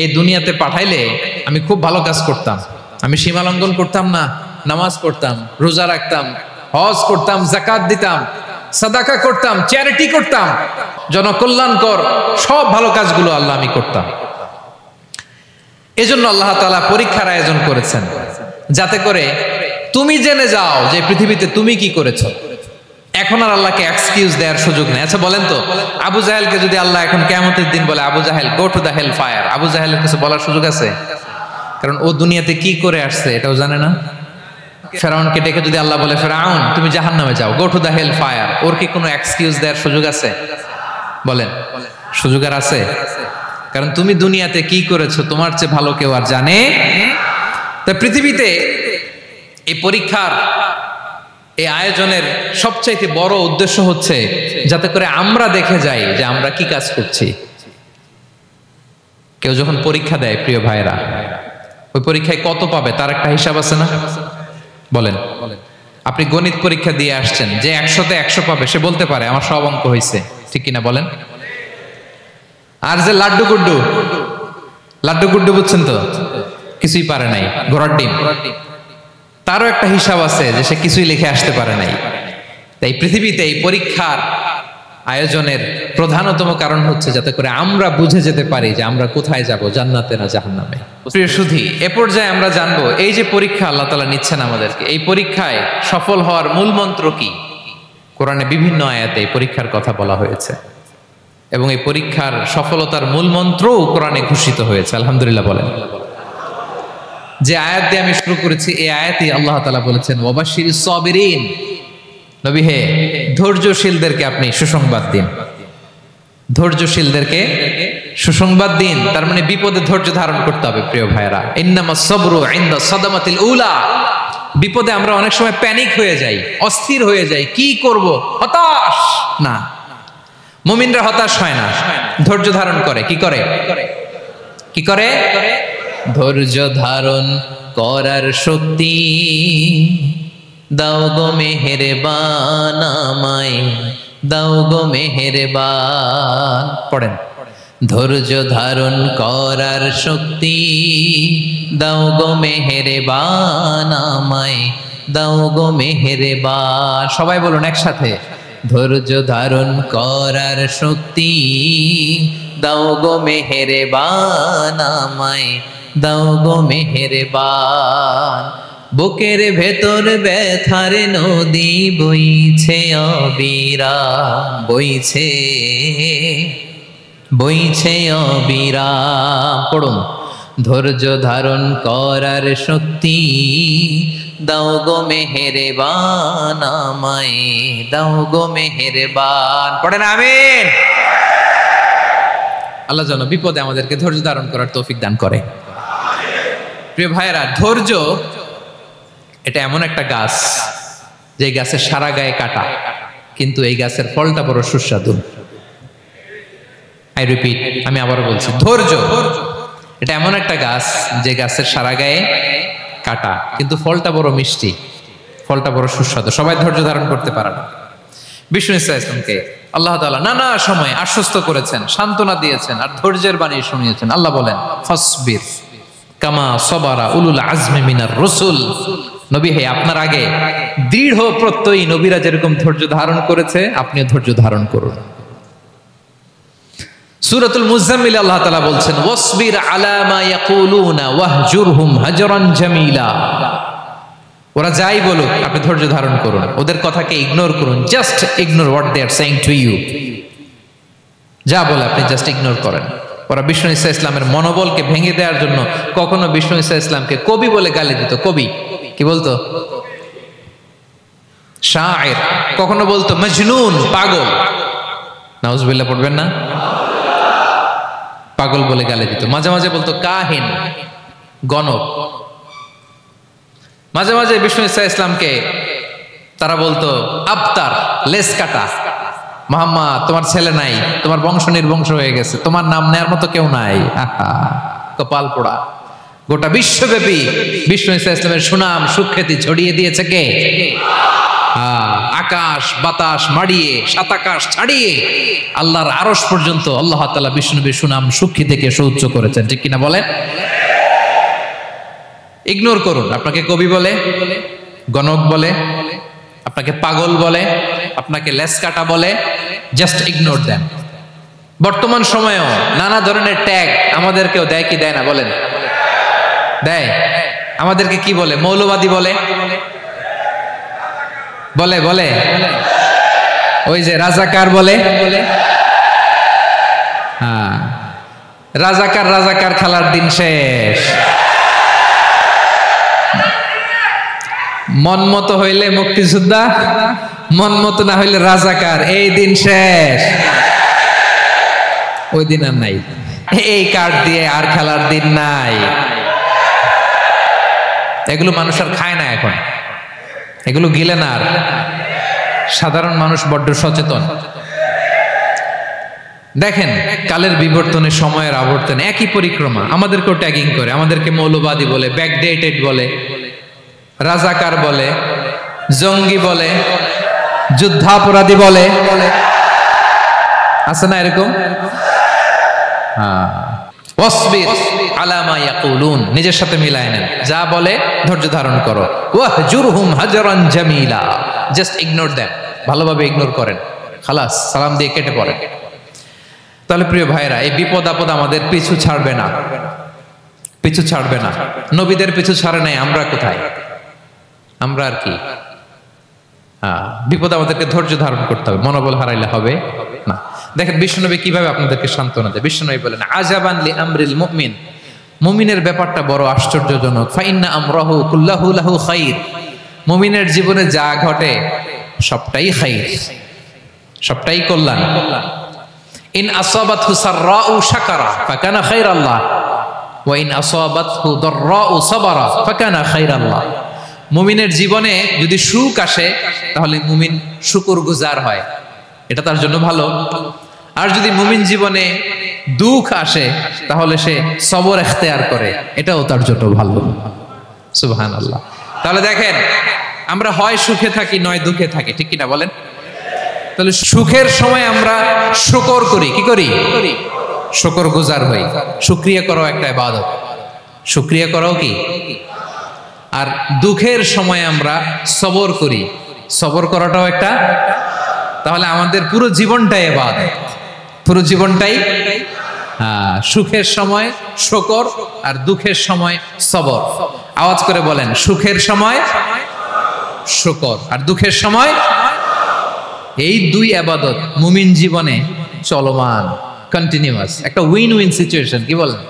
এই দুনিয়াতে পাঠাইলে আমি খুব ভালো কাজ করতাম, আমি সীমা লঙ্ঘন করতাম না, নামাজ পড়তাম, রোজা রাখতাম, হজ করতাম, যাকাত দিতাম, সাদাকা করতাম, চ্যারিটি করতাম, জনকল্যাণকর সব ভালো কাজগুলো আল্লাহ আমি করতাম। এজন্য আল্লাহ তাআলা পরীক্ষার আয়োজন করেছেন, যাতে করে তুমি জেনে যাও যে পৃথিবীতে তুমি কি করেছো। এখন আর আল্লাহকে এক্সকিউজ দেওয়ার সুযোগ নেই। আচ্ছা বলেন তো, আবু জাহেলকে যদি আল্লাহ এখন কিয়ামতের দিন বলে, Abu Jahl go to the hell fire, Abu জাহেলের কিছু বলার সুযোগ আছে? কারণ ও দুনিয়াতে কি করে আসছে এটাও জানে না। ফেরাউনকে ডেকে যদি আল্লাহ বলে, ফেরাউন তুমি জাহান্নামে যাও, go to the hell fire, ওর কি কোনো এক্সকিউজ দেওয়ার সুযোগ আছে? বলেন, সুযোগ আর আছে? কারণ তুমি দুনিয়াতে কি করেছো তোমার চেয়ে ভালো কেউ আর জানে। তা পৃথিবীতে এই পরীক্ষার এই আয়োজনের সবচাইতে বড় উদ্দেশ্য হচ্ছে যাতে করে আমরা দেখে যাই যে আমরা কি কাজ করছি। কেউ যখন পরীক্ষা দেয় প্রিয় ভাইরা, ওই পরীক্ষায় কত পাবে তার একটা হিসাব আছে না? বলেন, আপনি গণিত পরীক্ষা দিয়ে আসছেন, যে 100তে 100 পাবে সে বলতে পারে আমার সব অঙ্ক হয়েছে, ঠিক কিনা বলেন? আর যে লাড্ডু গুড্ডু বুঝছেন তো, কিছুই পারে নাই, ঘোড়ার ডিম, তারও একটা হিসাব আছে যে সে কিছুই লিখে আসতে পারে নাই। তাই পৃথিবীতে এই পরীক্ষার আয়োজনের প্রধানতম কারণ হচ্ছে যাতে করে আমরা বুঝে যেতে পারি যে আমরা কোথায় যাব, জান্নাতে না জাহান্নামে। প্রিয় সুধী, এ পর্যায়ে আমরা জানবো এই যে পরীক্ষা আল্লাহ তাআলা নিচ্ছেন আমাদেরকে, এই পরীক্ষায় সফল হওয়ার মূল মন্ত্র কি। কোরআনে বিভিন্ন আয়াতে এই পরীক্ষার কথা বলা হয়েছে এবং এই পরীক্ষার সফলতার মূল মন্ত্রও কোরআনে ঘোষিত হয়েছে। আলহামদুলিল্লাহ বলেন। যে আয়াত দিয়ে আমি শুরু করেছি এই আয়াতে আল্লাহ তাআলা বলেছেন, ওয়াবাশশিরিস সাবিরিন, নবী হে ধৈর্যশীলদেরকে আপনি সুসংবাদ দিন, ধৈর্যশীলদেরকে সুসংবাদ দিন। তার মানে বিপদে ধৈর্য ধারণ করতে হবে প্রিয় ভাইরা। ইন্নামাস সাবরু ইনদা সাদামাতিল উলা, বিপদে আমরা অনেক সময় প্যানিক হয়ে যাই, অস্থির হয়ে যাই, কি করব, হতাশ না। মুমিনরা হতাশ হয় না, ধৈর্য ধারণ করে। কি করে? কি করে? ধৈর্য ধারণ করার শক্তি দাও গো মেহেরবান আমায়, দাও গো মেহেরবান। পড়েন, ধৈর্য ধারণ করার শক্তি দাও গো মেহেরবান আমায়, দাও গো মেহেরবান। সবাই বলুন একসাথে, ধৈর্য ধারণ করার শক্তি দাও গো মেহেরবান আমায়, দাও গো মেহেরবান। বুকের ভেতর ব্যথার নদী বইছে অবিরাম, বইছে বইছে অবিরাম। পড়ুন, ধৈর্য ধারণ করার শক্তি দাও গো মেহেরবান আমায়, দাও গো মেহেরবান। পড়েন আমিন। আল্লাহ যেন বিপদে আমাদেরকে ধৈর্য ধারণ করার তৌফিক দান করে। প্রিয় ভাইয়েরা, ধৈর্য এটা এমন একটা গাছ যে গাছের সারা গায়ে কাটা, কিন্তু এই গাছের ফলটা বড় সুস্বাদু। আই রিপিট, আমি আবারও বলছি, ধৈর্য এটা এমন একটা গাছ যে গাছের সারা গায়ে কাটা, কিন্তু ফলটা বড় মিষ্টি, ফলটা বড় সুস্বাদু। সবাই ধৈর্য ধারণ করতে পারে না। বিষ্ণু ইসলামকে আল্লাহ তাআলা নানা সময় আশ্বস্ত করেছেন, সান্ত্বনা দিয়েছেন, আর ধৈর্যের বাণী শুনিয়েছেন। আল্লাহ বলেন, ফাসবির কামা সাবারা উলুল আজমি মিনার রাসূল, নবী হে আপনার আগে দৃঢ় প্রত্যয়ী নবীরা যেরকম ধৈর্য ধারণ করেছে আপনিও ধৈর্য ধারণ করুন। সূরাতুল মুজাম্মিল আল্লাহ তাআলা বলছেন, ওয়াসবির আলা মা ইয়াকুলুনা ওয়াহজুরহুম হাজরান জামিলা। ওরা যাই বলুক আপনি ধৈর্য ধারণ করুন, ওদের কথাকে ইগনোর করুন, just ignore what they are saying to you. যা বলে আপনি জাস্ট ইগনোর করেন। ওরা বিষ্ণু ঈসা ইসলামের মনোবলকে ভেঙে দেওয়ার জন্য কখনো বিষ্ণু ঈসা ইসলামকে কবি বলে গালি দিত। কবি কি বলতো? শায়ের। কখনো বলতো মজনুন, পাগল। নাউজুবিল্লাহ পড়বেন না? পাগল বলে গালি দিত। মাঝে মাঝে বলতো কাহিন, গণক। মাঝে মাঝে বিষ্ণু ঈসা ইসলামকে তারা বলতো আবতার, লেস কাটা। মুহাম্মদ তোমার ছেলে নাই, তোমার বংশ নির্বংশ হয়ে গেছে, তোমার নাম নেয়ার মতো কেউ নাই। আহা, কপাল পোড়া। গোটা বিশ্বব্যাপী বিষ্ণু ঈসা ইসলামের সুনাম সুখ্যাতি ছড়িয়ে দিয়েছে কে? আকাশ বাতাস মাড়িয়ে, সাত আকাশ ছাড়িয়ে আল্লাহর আরশ পর্যন্ত আল্লাহ তাআলা বিষ্ণুনবীর সুনাম সুখ্যাতিকে সুউচ্চ করেছেন। ঠিক কিনা বলেন? ইগনোর করুন। আপনাকে কবি বলে, গণক বলে, আপনাকে পাগল বলে, আপনাকে লেস কাটা বলে, জাস্ট ইগনোর দেন। বর্তমান সময়েও নানা ধরনের ট্যাগ আমাদেরকেও দেয় কি দেয় না বলেন? দেয়। আমাদেরকে কি বলে? মৌলবাদী বলে, বলে বলে ওই যে রাজাকার বলে। হ্যাঁ, রাজাকার রাজাকার খেলার দিন শেষ। মন মতো হইলে মুক্তিযোদ্ধা, মন মতো না হইলে রাজাকার, এই দিন শেষ। ওই দিন আর নাই, এই কার্ড দিয়ে আর খেলার দিন নাই। এগুলো মানুষ আর খায় না এখন, এগুলো গিলে না আর। সাধারণ মানুষ বড্ড সচেতন। দেখেন কালের বিবর্তনে, সময়ের আবর্তনে একই পরিক্রমা আমাদেরকেও ট্যাগিং করে, আমাদেরকে মৌলবাদী বলে, ব্যাকডেটেড বলে, রাজাকার বলে, জঙ্গি বলে, যুদ্ধাপরাধী বলে, আছে না এরকম? নিজের সাথে মিলায় নেন, যা বলে ধৈর্য ধারণ করো। ওয়াহজুরহুম হাজরান জামিলা, জাস্ট ইগনোর দেন, ভালোভাবে ইগনোর করেন, খালাস, সালাম দিয়ে কেটে পড়েন। তাহলে প্রিয় ভাইরা, এই বিপদ আপদ আমাদের পিছু ছাড়বে না, পিছু ছাড়বে না। নবীদের পিছু ছাড়ে নাই, আমরা কোথায়? আমরা আর কি? বিপদ আমাদেরকে ধৈর্য ধারণ করতে হবে, মনোবল হারাইলে হবে না। দেখেন বিশ্বনবী কিভাবে আপনাদেরকে সান্ত্বনা দেয়। বিশ্বনবী বলেন, আজাবান লি আমরিল মুমিন, মুমিনের ব্যাপারটা বড় আশ্চর্যজনক। ফাইন্না আমরাহু কুল্লাহু লাহু খাইর, মুমিনের জীবনে যা ঘটে সবটাই খাইর, সবটাই কল্যাণ। ইন আসাবাতহু সাররাউ শাকারা ফাকানা খাইরাল্লাহ ওয়া ইন আসাবাতহু দাররাউ সাবারা ফাকানা খাইরাল্লাহ। মুমিনের জীবনে যদি সুখ আসে তাহলে মুমিন শুকরগুজার হয়, এটা তার জন্য ভালো। আর যদি মুমিন জীবনে দুঃখ আসে তাহলে সে সবর ইখতিয়ার করে, এটাও তার জন্য ভালো। সুবহানাল্লাহ। তাহলে দেখেন, আমরা হয় সুখে থাকি নয় দুঃখে থাকি, ঠিক কিনা বলেন? তাহলে সুখের সময় আমরা শুকর করি, কি করি? শুকরগুজার হই। শুকরিয়া করাও একটা ইবাদত, শুকরিয়া করাও কি? আর দুঃখের সময় আমরা সবর করি, সবর করাটাও একটা। তাহলে আমাদের পুরো জীবনটাই ইবাদত, পুরো জীবনটাই। সুখের সময় শুকর আর দুঃখের সময় সবর। আওয়াজ করে বলেন, সুখের সময় শুকর আর দুঃখের সময়। এই দুই ইবাদত মুমিন জীবনে চলমান, কন্টিনিউয়াস, একটা উইন উইন সিচুয়েশন। কি বলেন?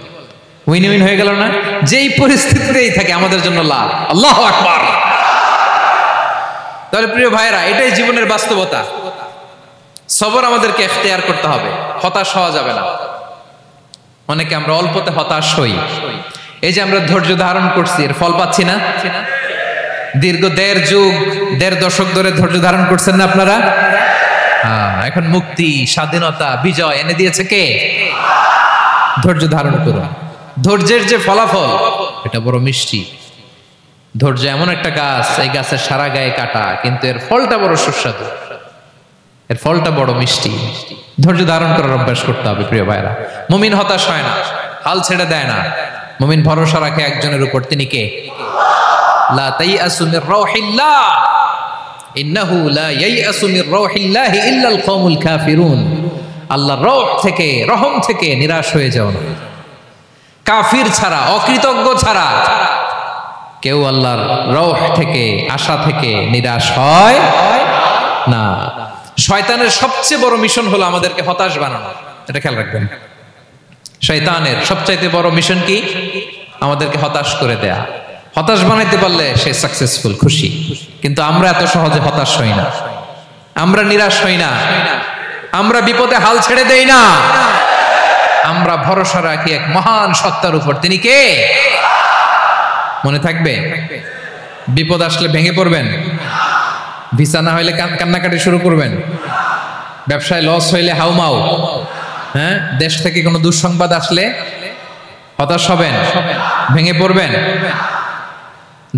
উইন উইন হয়ে গেল না? যেই পরিস্থিতিতেই থাকে আমাদের জন্য লাভ। আল্লাহু আকবার। তাহলে প্রিয় ভাইরা, এটাই জীবনের বাস্তবতা। সবর আমাদেরকে ইখতিয়ার করতে হবে, হতাশ হওয়া যাবে না। অনেকে আমরা অল্পতে হতাশ হই। এই যে আমরা ধৈর্য ধারণ করছি, এর ফল পাচ্ছি না। দীর্ঘ দেড় দশক ধরে ধৈর্য ধারণ করছেন না আপনারা? এখন মুক্তি, স্বাধীনতা, বিজয় এনে দিয়েছে কে? ধৈর্য ধারণ করুন। ধৈর্যের যে ফলাফল, এটা বড় মিষ্টি। ধৈর্য এমন একটা গাছ, এই গাছের সারা গায়ে কাটা, কিন্তু এর ফলটা বড় সুস্বাদু, এর ফলটা বড় মিষ্টি। ধৈর্য ধারণ করার অভ্যাস করতে হবে প্রিয় ভাইরা। মুমিন হতাশ হয় না, হাল ছেড়ে দেয় না। মুমিন ভরসা রাখে একজনের উপর, তিনি কে? লা তাইয়াসু মির রাউহিল্লাহ ইন্নাহু লা ইয়াইয়াসু মির রাউহিল্লাহ ইল্লাল কওমুল কাফিরুন। আল্লাহর রহ থেকে, রহম থেকে নিরাশ হয়ে যাও না। কাফির ছাড়া, অকৃতজ্ঞ ছাড়া কেউ আল্লাহর রহ থেকে, আশা থেকে নিরাশ হয় না। শয়তানের সবচেয়ে বড় মিশন হলো আমাদেরকে হতাশ বানানো, এটা খেয়াল রাখবেন। শয়তানের সবচাইতে বড় মিশন কি? আমাদেরকে হতাশ করে দেয়া। হতাশ বানাইতে পারলে সে সাকসেসফুল, খুশি। কিন্তু আমরা এত সহজে হতাশ হই না, আমরা নিরাশ হই না, আমরা বিপদে হাল ছেড়ে দেই না। আমরা ভরসা রাখি এক মহান সত্তার উপর, তিনি কে? মনে থাকবে? বিপদ আসলে ভেঙে পড়বেন, ভিসা না হইলে কান্নাকাটি শুরু করবেন, ব্যবসায় লস হইলে হাউমাউ, হ্যাঁ, দেশ থেকে কোনো দুঃসংবাদ আসলে হতাশ হবেন, ভেঙে পড়বেন।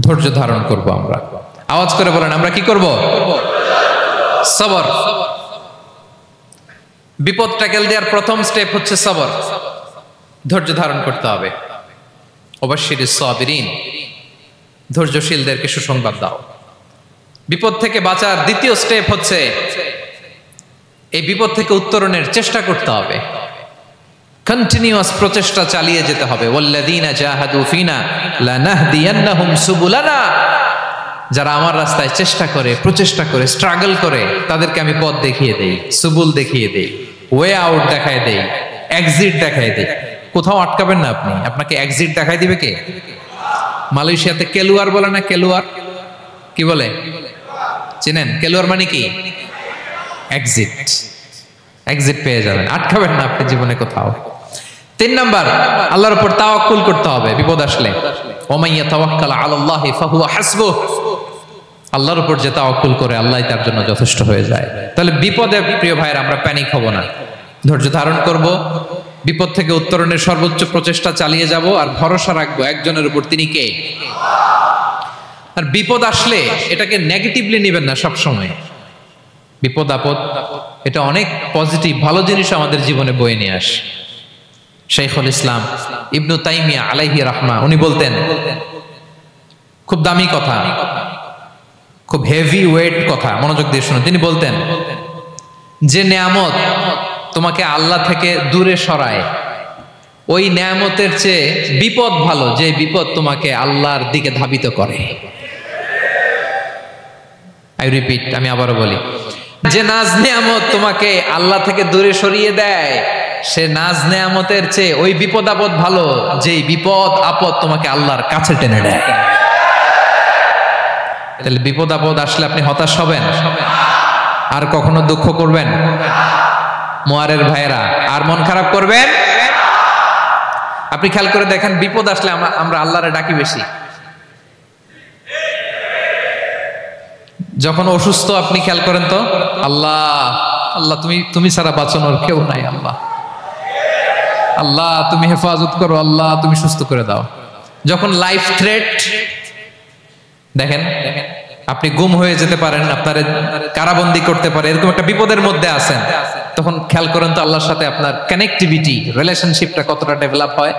ধৈর্য ধারণ করব আমরা। আওয়াজ করে বলেন, আমরা কি করব? সবর। বিপদ ট্যাকেল দেওয়ার প্রথম স্টেপ হচ্ছে সবর, ধৈর্য ধারণ করতে হবে। অবশ্যই সাবিরিন, ধৈর্যশীলদেরকে সুসংবাদ দাও। বিপদ থেকে বাঁচার দ্বিতীয় স্টেপ হচ্ছে এই বিপদ থেকে উত্তরণের চেষ্টা করতে হবে, কন্টিনিউয়াস প্রচেষ্টা চালিয়ে যেতে হবে। ওয়াল্লাযীনা জাহাদু ফিনা লানাহদিয়ান্নাহুম সুবুলানা, যারা আমার রাস্তায় চেষ্টা করে, প্রচেষ্টা করে, স্ট্রাগল করে, তাদেরকে আমি পথ দেখিয়ে দেই, সুবুল দেখিয়ে দেই, ওয়ে আউট দেখায় দেই, এক্সিট দেখায় দেই। কোথাও আটকাবেন না আপনি, আপনাকে এক্সিট দেখায় দিবে কে? মালয়েশিয়াতে কেলুয়ার বলে না, কেলুয়ার কি বলে চিনেন? কেলুয়ার মানে কি? এক্সিট। এক্সিট পেয়ে যাবেন, আটকাবেন না আপনি জীবনে কোথাও। 3 নাম্বার, আল্লাহর উপর তাওয়াক্কুল করতে হবে বিপদ আসলে। ওমাইয়া তাওয়াক্কাল আলাল্লাহি ফাহুয়া হাসবুহ, আল্লাহর উপর যে তাওয়াক্কুল করে আল্লাহই তার জন্য যথেষ্ট হয়ে যায়। তাহলে বিপদে প্রিয় ভাইয়ের আমরা প্যানিক হব না, ধৈর্য ধারণ করব, বিপদ থেকে উত্তরণের সর্বোচ্চ প্রচেষ্টা চালিয়ে যাব, আর ভরসা রাখবো একজনের উপর, তিনি কে? আর বিপদ আসলে এটাকে নেগেটিভলি নেবেন না সব সময়। বিপদ আপদ এটা অনেক পজিটিভ ভালো জিনিস আমাদের জীবনে বয়ে নিয়ে আসে। শাইখুল ইসলাম ইবনু তাইমিয়া আলাইহি রাহমা উনি বলতেন, খুব দামি কথা, খুব হেভি ওয়েট কথা, মনোযোগ দিয়ে শুনুন। তিনি বলতেন, যে নেয়ামত তোমাকে আল্লাহ থেকে দূরে সরায়, ওই নেয়ামতের চেয়ে বিপদ ভালো যে বিপদ তোমাকে আল্লাহর দিকে ধাবিত করে। আই রিপিট, আমি আবারও বলি, যে নাজ নেয়ামত তোমাকে আল্লাহ থেকে দূরে সরিয়ে দেয়, সে নাজ নেয়ামতের চেয়ে ওই বিপদ আপদ ভালো যেই বিপদ আপদ তোমাকে আল্লাহর কাছে টেনে দেয়। তাহলে বিপদ আপদ আসলে আপনি হতাশ হবেন? আর কখনো দুঃখ করবেন? মোয়ারের ভাইয়েরা, আর মন খারাপ করবেন? আপনি খেয়াল করে দেখেন, বিপদ আসলে আমরা আল্লাহরে ডাকি বেশি। যখন অসুস্থ আপনি খেয়াল করেন তো, আল্লাহ আল্লাহ তুমি ছাড়া বাঁচানোর কেউ নাই, আল্লাহ আল্লাহ তুমি হেফাজত করো, আল্লাহ তুমি সুস্থ করে দাও। যখন লাইফ থ্রেট, দেখেন আপনি গুম হয়ে যেতে পারেন, আপনার কারাবন্দী করতে পারে, এরকম একটা বিপদের মধ্যে আছেন, তখন খেয়াল করেন তো আল্লাহর সাথে আপনার কানেক্টিভিটি, রিলেশনশিপটা কতটা ডেভেলপ হয়।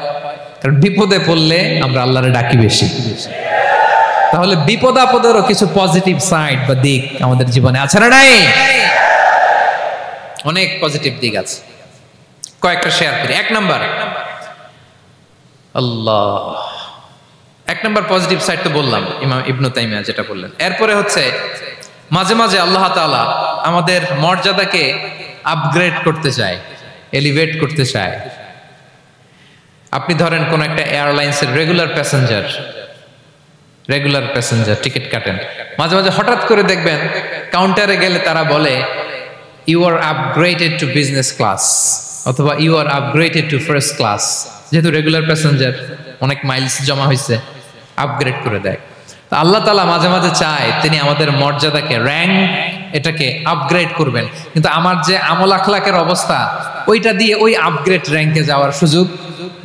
কারণ বিপদে পড়লে আমরা আল্লাহরে ডাকি বেশি। তাহলে বিপদ আপদেরও কিছু পজিটিভ সাইড বা দিক আমাদের জীবনে আছে না নাই? অনেক পজিটিভ দিক আছে, কয়েকটা শেয়ার করি। 1 নাম্বার, আল্লাহ 1 নাম্বার পজিটিভ সাইড তো বললাম, ইমাম ইবনু তাইমিয়া যেটা বললেন। এরপরে হচ্ছে মাঝে মাঝে আল্লাহ তাআলা আমাদের মর্যাদাকে আপগ্রেড করতে চায়, এলিভেট করতে চায়। আপনি ধরেন কোন একটা এয়ারলাইন্সের রেগুলার প্যাসেঞ্জার টিকিট কাটেন, মাঝে মাঝে হঠাৎ করে দেখবেন কাউন্টারে গেলে তারা বলে you are upgraded to business class, অথবা you are upgraded to first class. যেহেতু রেগুলার প্যাসেঞ্জার, অনেক মাইলস জমা হয়েছে, আপগ্রেড করে দেয়। তো আল্লাহ তাআলা মাঝে মাঝে চায় তিনি আমাদের মর্যাদাকে, র্যাঙ্ক এটাকে আপগ্রেড করবেন, কিন্তু আমার যে আমল আখলাকের অবস্থা, ওইটা দিয়ে ওই আপগ্রেড র্যাঙ্কে যাওয়ার সুযোগ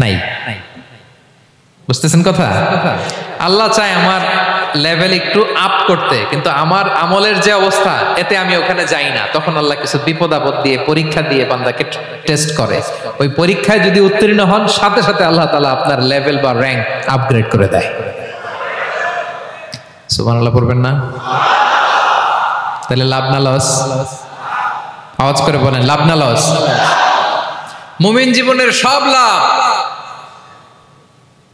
নাই। বুঝতেছেন কথা? আল্লাহ চায় আমার লেভেল একটু আপ করতে, কিন্তু আমার আমলের যে অবস্থা, এতে আমি ওখানে যাই না। তখন আল্লাহ কিছু বিপদ আপদ দিয়ে, পরীক্ষা দিয়ে বান্দাকে টেস্ট করে। ওই পরীক্ষায় যদি উত্তীর্ণ হন, সাথে সাথে আল্লাহ তাআলা আপনার লেভেল বা র্যাঙ্ক আপগ্রেড করে দেয়। সুবহানাল্লাহ পড়বেন না? তাহলে লাভ না লস? আওয়াজ করে বলেন, লাভ না লস? মুমিন জীবনের সব লাভ।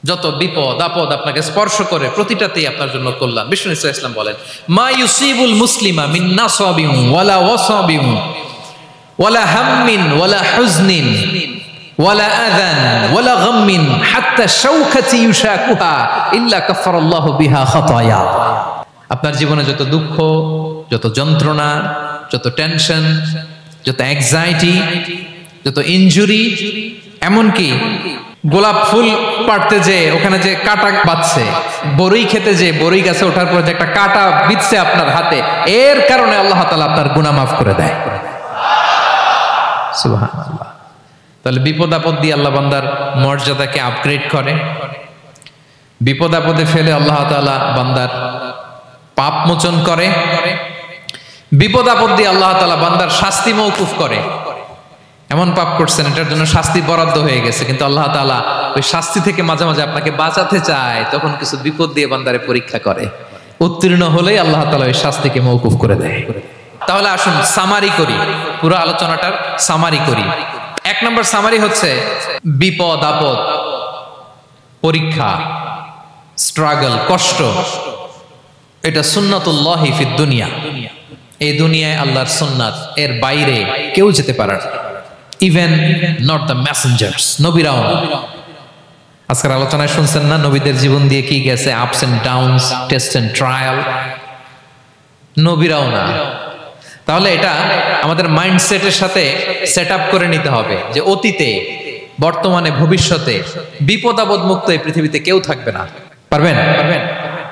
যত বিপদ আপদ আপনাকে স্পর্শ করে, প্রতিটাতেই আপনার জন্য কল্যাণ। বিষ্ণু ইসলাম বলেন, মা ইউসিবুল মুসলিমা মিন নাসাবিন ওয়ালা ওয়াসাবিন ওয়ালা হাম্মিন ওয়ালা হুজনিন ওয়ালা আযান ওয়ালা গাম্মিন হাত্তা শাওকাতি ইউশাকুহা ইল্লা কাফারাল্লাহু বিহা খাতায়া। আপনার জীবনে যত দুঃখ, যত যন্ত্রণা, যত টেনশন, যত অ্যাংজাইটি, যত ইনজুরি, এমনকি গোলাপ ফুল পাড়তে যে ওখানে যে কাটা বাঁধছে, বরই খেতে যে বরই গাছে ওঠার পর যে একটা কাটা বিঁধছে আপনার হাতে, এর কারণে আল্লাহ তাআলা আপনার গুনাহ মাফ করে দেয়। সুবহানাল্লাহ। তাহলে বিপদ আপদ দিয়ে আল্লাহ বান্দার মর্যাদাকে আপগ্রেড করে। বিপদ আপদে ফেলে আল্লাহ তাআলা বান্দার পাপ মোচন করে। বিপদ আপদ দিয়ে আল্লাহ তাআলা বান্দার শাস্তি মওকুফ করে। এমন পাপ করছেন, এটার জন্য শাস্তি বরাদ্দ হয়ে গেছে, কিন্তু আল্লাহ তাআলা ওই শাস্তি থেকে মাঝে মাঝে আপনাকে বাঁচাতে চায়, তখন কিছু বিপদ দিয়ে বান্দারে পরীক্ষা করে। উত্তীর্ণ হলেই আল্লাহ তাআলা ওই শাস্তিকে মওকুফ করে দেয়। তাহলে আসুন সামারি করি, পুরো আলোচনাটার সামারি করি। এক নম্বর সামারি হচ্ছে বিপদ আপদ, পরীক্ষা, স্ট্রাগল, কষ্ট, এটা সুন্নাতুল্লাহি ফিদ দুনিয়া। এই দুনিয়ায় আল্লাহর সুন্নাত, এর বাইরে কেউ যেতে পারে না, ইভেন নট দ্য মেসেঞ্জার্স, নবীরাও না। আজকের আলোচনায় শুনছেন না নবীদের জীবন দিয়ে কি গেছে, ups and downs, test and trial, নবীরাও না। তাহলে এটা আমাদের মাইন্ডসেটের সাথে সেট আপ করে নিতে হবে যে অতীতে, বর্তমানে, ভবিষ্যতে বিপদ আপদ মুক্ত এই পৃথিবীতে কেউ থাকবে না। পারবেন?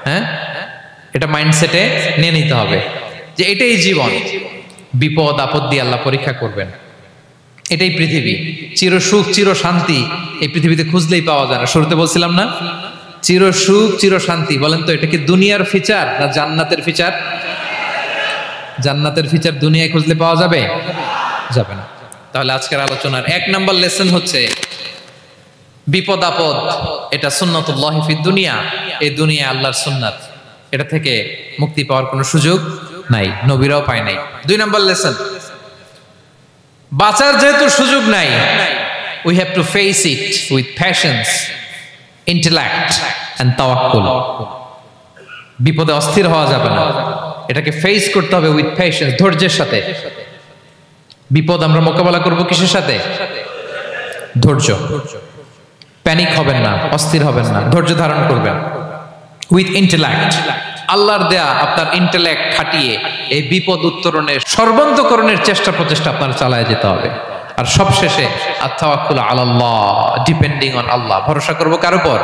হ্যাঁ, এটা মাইন্ডসেটে নিয়ে নিতে হবে যে এটাই জীবন, বিপদ আপদ দিয়ে আল্লাহ পরীক্ষা করবেন। এটাই পৃথিবী, চির সুখ চির শান্তি এই পৃথিবীতে খুঁজলেই পাওয়া যায় না। শুরুতে বলছিলাম না, চির সুখ চির শান্তি। বলেন তো এটা কি দুনিয়ার ফিচার না জান্নাতের ফিচার? জান্নাতের ফিচার দুনিয়ায় খুঁজলে পাওয়া যাবে? যাবে না। তাহলে আজকের আলোচনার এক নাম্বার লেসন হচ্ছে বিপদ আপদ এটা সুন্নাতুল্লাহি ফিদ দুনিয়া, এই দুনিয়া আল্লাহর সুন্নাত, এটা থেকে মুক্তি পাওয়ার কোনো সুযোগ নাই, নবীরাও পায় নাই। দুই নাম্বার লেসন, বাঁচার যেহেতু সুযোগ নাই, we have to face it with patience, intellect and tawakkul. বিপদে অস্থির হওয়া যাবে না, এটাকে ফেস করতে হবে উইথ পেশেন্স, ধৈর্যের সাথে। বিপদ আমরা মোকাবেলা করব কিসের সাথে? ধৈর্য। প্যানিক হবেন না, অস্থির হবেন না, ধৈর্য ধারণ করবেন উইথ ইন্টেলেক্ট। আল্লাহর দেয়া আপনার ইন্টেলেক্ট খাটিয়ে এই বিপদ উত্তরণের সর্বান্তকরণের চেষ্টা প্রচেষ্টা আপনার চালায় যেতে হবে। আর সবশেষে আত-তাওয়াক্কুল আলাল্লাহ, ডিপেন্ডিং অন আল্লাহ, ভরসা করব কার উপর?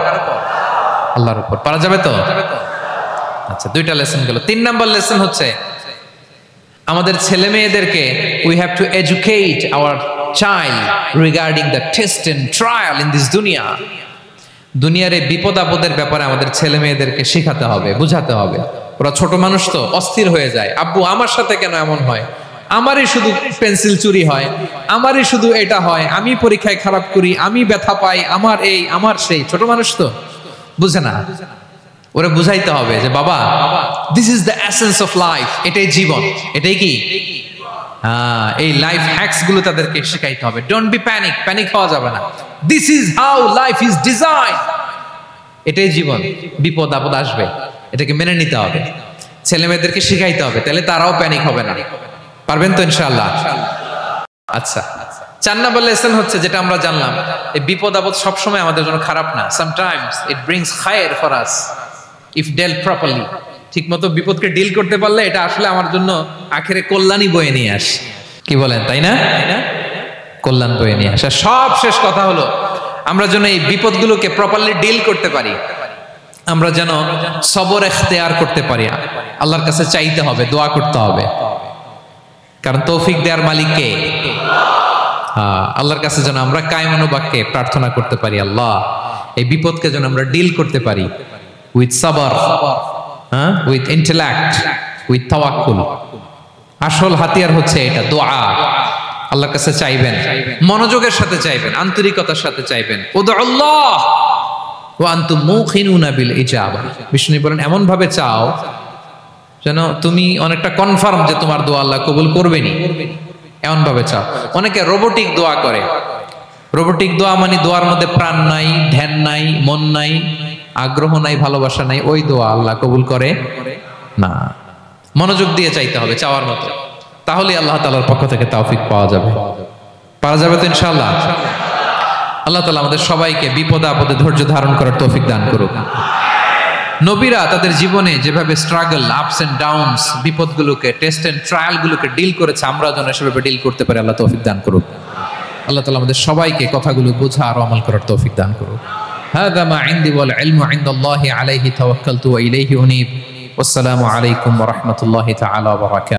আল্লাহর উপর। পারা যাবে তো? আচ্ছা, দুইটা লেসন গেল। তিন নাম্বার লেসন হচ্ছে আমাদের ছেলে মেয়েদেরকে we have to educate our child regarding the test and trial in this দুনিয়া। দুনিয়ার এই বিপদ আপদের ব্যাপারে আমাদের ছেলে মেয়েদেরকে শেখাতে হবে, বুঝাতে হবে। ওরা ছোট মানুষ তো অস্থির হয়ে যায়, আব্বু আমার সাথে কেন এমন হয়, আমারই শুধু পেন্সিল চুরি হয়, আমারই শুধু এটা হয়, আমি পরীক্ষায় খারাপ করি, আমি ব্যথা পাই, আমার এই আমার সেই। ছোট মানুষ তো বুঝে না। ওরা বুঝাইতে হবে যে বাবা, this is the essence of life, এটাই জীবন, এটাই কি এই লাইফ হ্যাকস গুলো তাদেরকে শেখাইতে হবে। ডোন্ট বি প্যানিক, প্যানিক হওয়া যাবে না। This is how life is design, এটাই জীবন, বিপদ আপদ আসবে, এটাকে মেনে নিতে হবে, ছেলে মেয়েদেরকে শিখাইতে হবে, তাহলে তারাও প্যানিক হবে না। পারবেন তো ইনশাআল্লাহ? আচ্ছা, 4 নাম্বার লেসন হচ্ছে যেটা আমরা জানলাম, এই বিপদ আপদ সবসময় আমাদের জন্য খারাপ না। সামটাইমস ইট ব্রিংস খায়ের for us if dealt properly. ঠিক মতো বিপদকে ডিল করতে পারলে এটা আসলে আমার জন্য আখেরে কল্যাণই বয়ে নিয়ে আসে। কি বলেন, তাই না? কল্যাণ বয়ে নিয়ে আসে। সব শেষ কথা হলো আমরা যেন এই বিপদগুলোকে প্রপারলি ডিল করতে পারি, আমরা যেন সবর ইখতিয়ার করতে পারি। আল্লাহর কাছে চাইতে হবে, দোয়া করতে হবে, কারণ তৌফিক দেওয়ার মালিক কে? আল্লাহর কাছে যেন আমরা কায়মানুবাক্যে প্রার্থনা করতে পারি, আল্লাহ এই বিপদকে যেন আমরা ডিল করতে পারি উইথ সাবর, উইথ ইন্টেলেক্ট, উইথ তাওয়াক্কুল। আসল হাতিয়ার হচ্ছে এটা, দোয়া। আল্লাহর কাছে চাইবেন, মনোযোগের সাথে চাইবেন, আন্তরিকতার সাথে চাইবেন। উদউল্লাহ ওয়া আনতুম মুকিনুনা বিল ইজাবা। বিষ্ণু বলেন এমন ভাবে চাও যেন তুমি অনেকটা কনফার্ম যে তোমার দোয়া আল্লাহ কবুল করবেনই, এমন ভাবে চাও। অনেকে রোবোটিক দোয়া করে। রোবোটিক দোয়া মানে দোয়ার মধ্যে প্রাণ নাই, ধ্যান নাই, মন নাই, আগ্রহ নাই, ভালোবাসা নাই, ওই দোয়া আল্লাহ কবুল করে না। মনোযোগ দিয়ে চাইতে হবে চাওয়ার মতো, তাহলে আল্লাহ তাআলার পক্ষ থেকে তৌফিক পাওয়া যাবে। পারা যাবে তো ইনশাআল্লাহ? আল্লাহ তাআলা আমাদের সবাইকে বিপদে আপদে ধৈর্য ধারণ করার তৌফিক দান করুক। নবীরা তাদের জীবনে যেভাবে স্ট্রাগল, আপস এন্ড ডাউনস, বিপদগুলোকে, টেস্ট এন্ড ট্রায়ালগুলোকে ডিল করেছে, আমরা যেন সেভাবে ডিল করতে পারি। আল্লাহ তৌফিক দান করুক। আল্লাহ তাআলা আমাদের সবাইকে কথাগুলো বোঝা আর আমল করার তৌফিক দান করুক। হাযা মা ইনদি ওয়াল ইলমু ইনদাল্লাহি আলাইহি তাওয়াক্কালতু ওয়া ইলাইহি উনীব। ওয়াসসালামু আলাইকুম ওয়া রাহমাতুল্লাহি তাআলা ওয়া বারাকাতুহু।